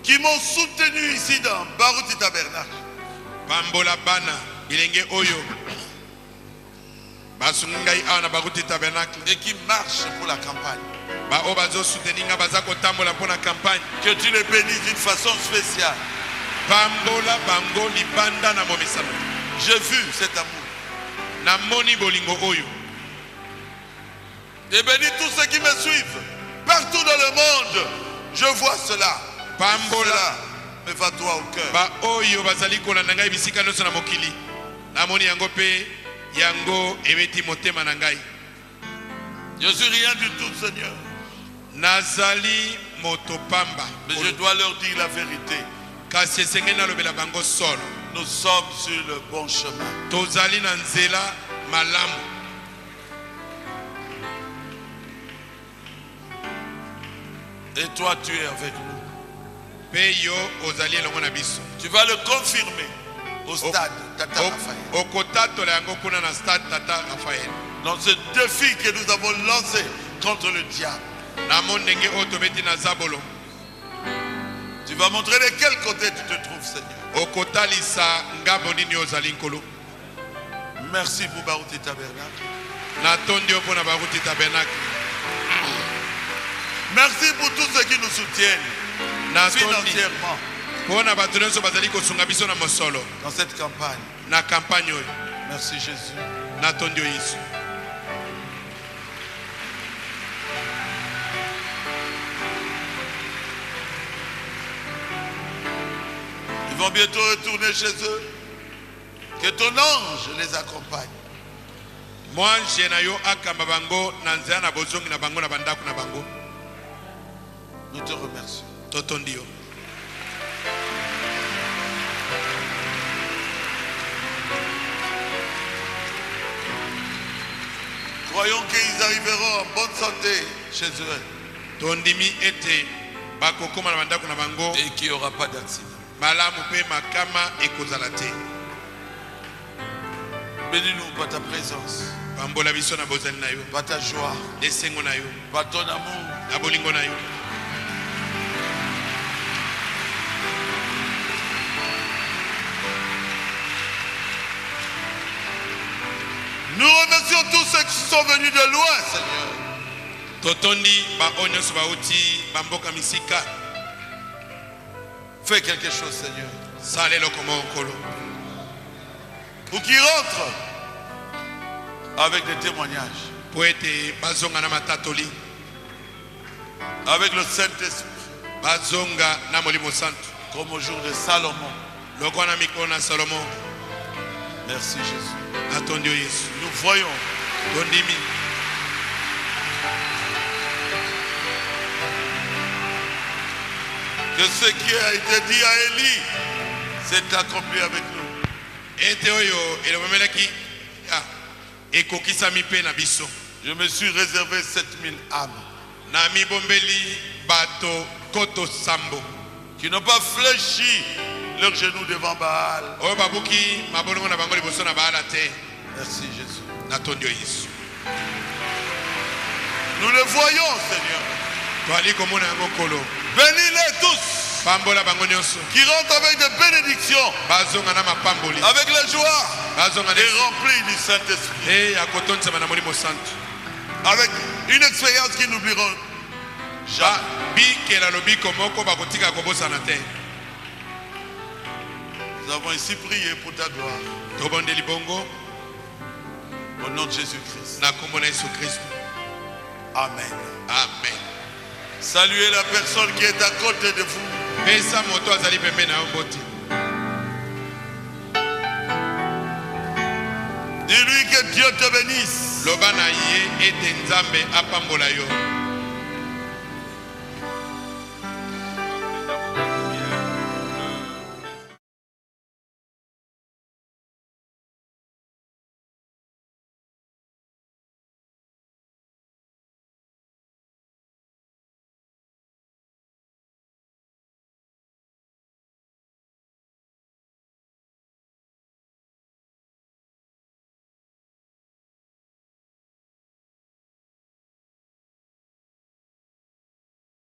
qui m'ont soutenu ici dans Baruti Tabernacle. Pambola bana bilenge oyo. Basungai ana baruti tabernacle. Et qui marchent pour la campagne. Ba obazo souteninga bazako tambola pona campagne. Que tu les bénisses d'une façon spéciale. Pambola bango libanda na momisano. J'ai vu cet amour. Na moni bolingo oyo. Et bénis tous ceux qui me suivent. Partout dans le monde, je vois cela. Pambola. Cela me va droit au cœur. Ba oyo bazali kolanda ngai bisika nyonso na mokili. Na moni yango pe yango ebeti motema na ngai. Je suis rien du tout, Seigneur. Nazali motopamba. Mais je dois leur dire la vérité. Kasi esengeli nalobela bango solo. Nous sommes sur le bon chemin. Tozali na nzela malamu. Et toi, tu es avec nous. Pe yo ozali elongo na biso. Tu vas le confirmer au stade Tata Raphaël. Okotatola yango kuna na stade Tata Raphaël. Dans ce défi que nous avons lancé contre le diable. Na mondenge otobeti na zabolo. Tu vas montrer de quel côté tu te trouves, Seigneur. Okotalisa ngambo nini ozali nkolo. Merci pour Baruti Tabernacle. Natondi yo pona baruti tabernacle. Merci pour tous ceux qui nous soutiennent financièrement pona bato nyonso bazali kosunga biso na mosolo dans cette campagne. na campagne oyo. Merci Jésus. Natondi yo Yesu. Ils vont bientôt retourner chez eux. Que ton ange les accompagne. Mwanje na yo akamba bango na nzela na bozongi na bango na bandako na bango. Nous te remercions. Totondi yo. Croyons qu'ils arriveront en bonne santé chez eux. Tondimi ete bakokoma na bandako na bango. Et qu'il n'y aura pas d'accident. Malamu pe makama ekozala te. Bénis-nous par ta présence, Pambola biso na bozali na yo. par ta joie, Esengo na yo. par ton amour. Na bolingo na yo. Nous remercions tous ceux qui sont venus de loin, Seigneur. Totondi ba onyoso bauti bamboka misika. Fais quelque chose, Seigneur. Sale lokomo okolo. Pour qu'ils rentrent avec des témoignages, Po ete bazonga na matatoli. avec le Saint-Esprit. Bazonga na molimo santo. comme au jour de Salomon. lokwana mikolo na Salomo. Merci Jésus. Attendu Yesu. Nous voyons Tondimi. que ce qui a été dit à Élie s'est accompli avec nous. Ete oyo elomelaki ekokisami pe na biso. Je me suis réservé 7000 âmes Na mibombeli bato koto sambo. qui n'ont pas fléchi leurs genoux devant Baal. Oyo babuki mabolongo na bango liboso na Baala te. Merci Jésus. Natondi Yesu. Nous le voyons, Seigneur. Toali komona yango kolo. Bénis-les tous Pambola bango nyonso. qui rentrent avec des bénédictions, Bazonga na mapamboli. avec la joie Bazonga na et remplis du Saint-Esprit, e ya kotonisa na molimo santo. avec une expérience qu'ils n'oublieront jamais. Bikela lobiko moko bakotika kobosana te. Nous avons ici prié pour ta gloire. Tobondeli bongo Au nom de Jésus-Christ. na kombo na Yesu Kristo. Amen. Amen. Saluez la personne qui est à côté de vous. Pesa moto azali pembe na yo mbote. Dis-lui que Dieu te bénisse. Loba na ye ete Nzambe apambola yo.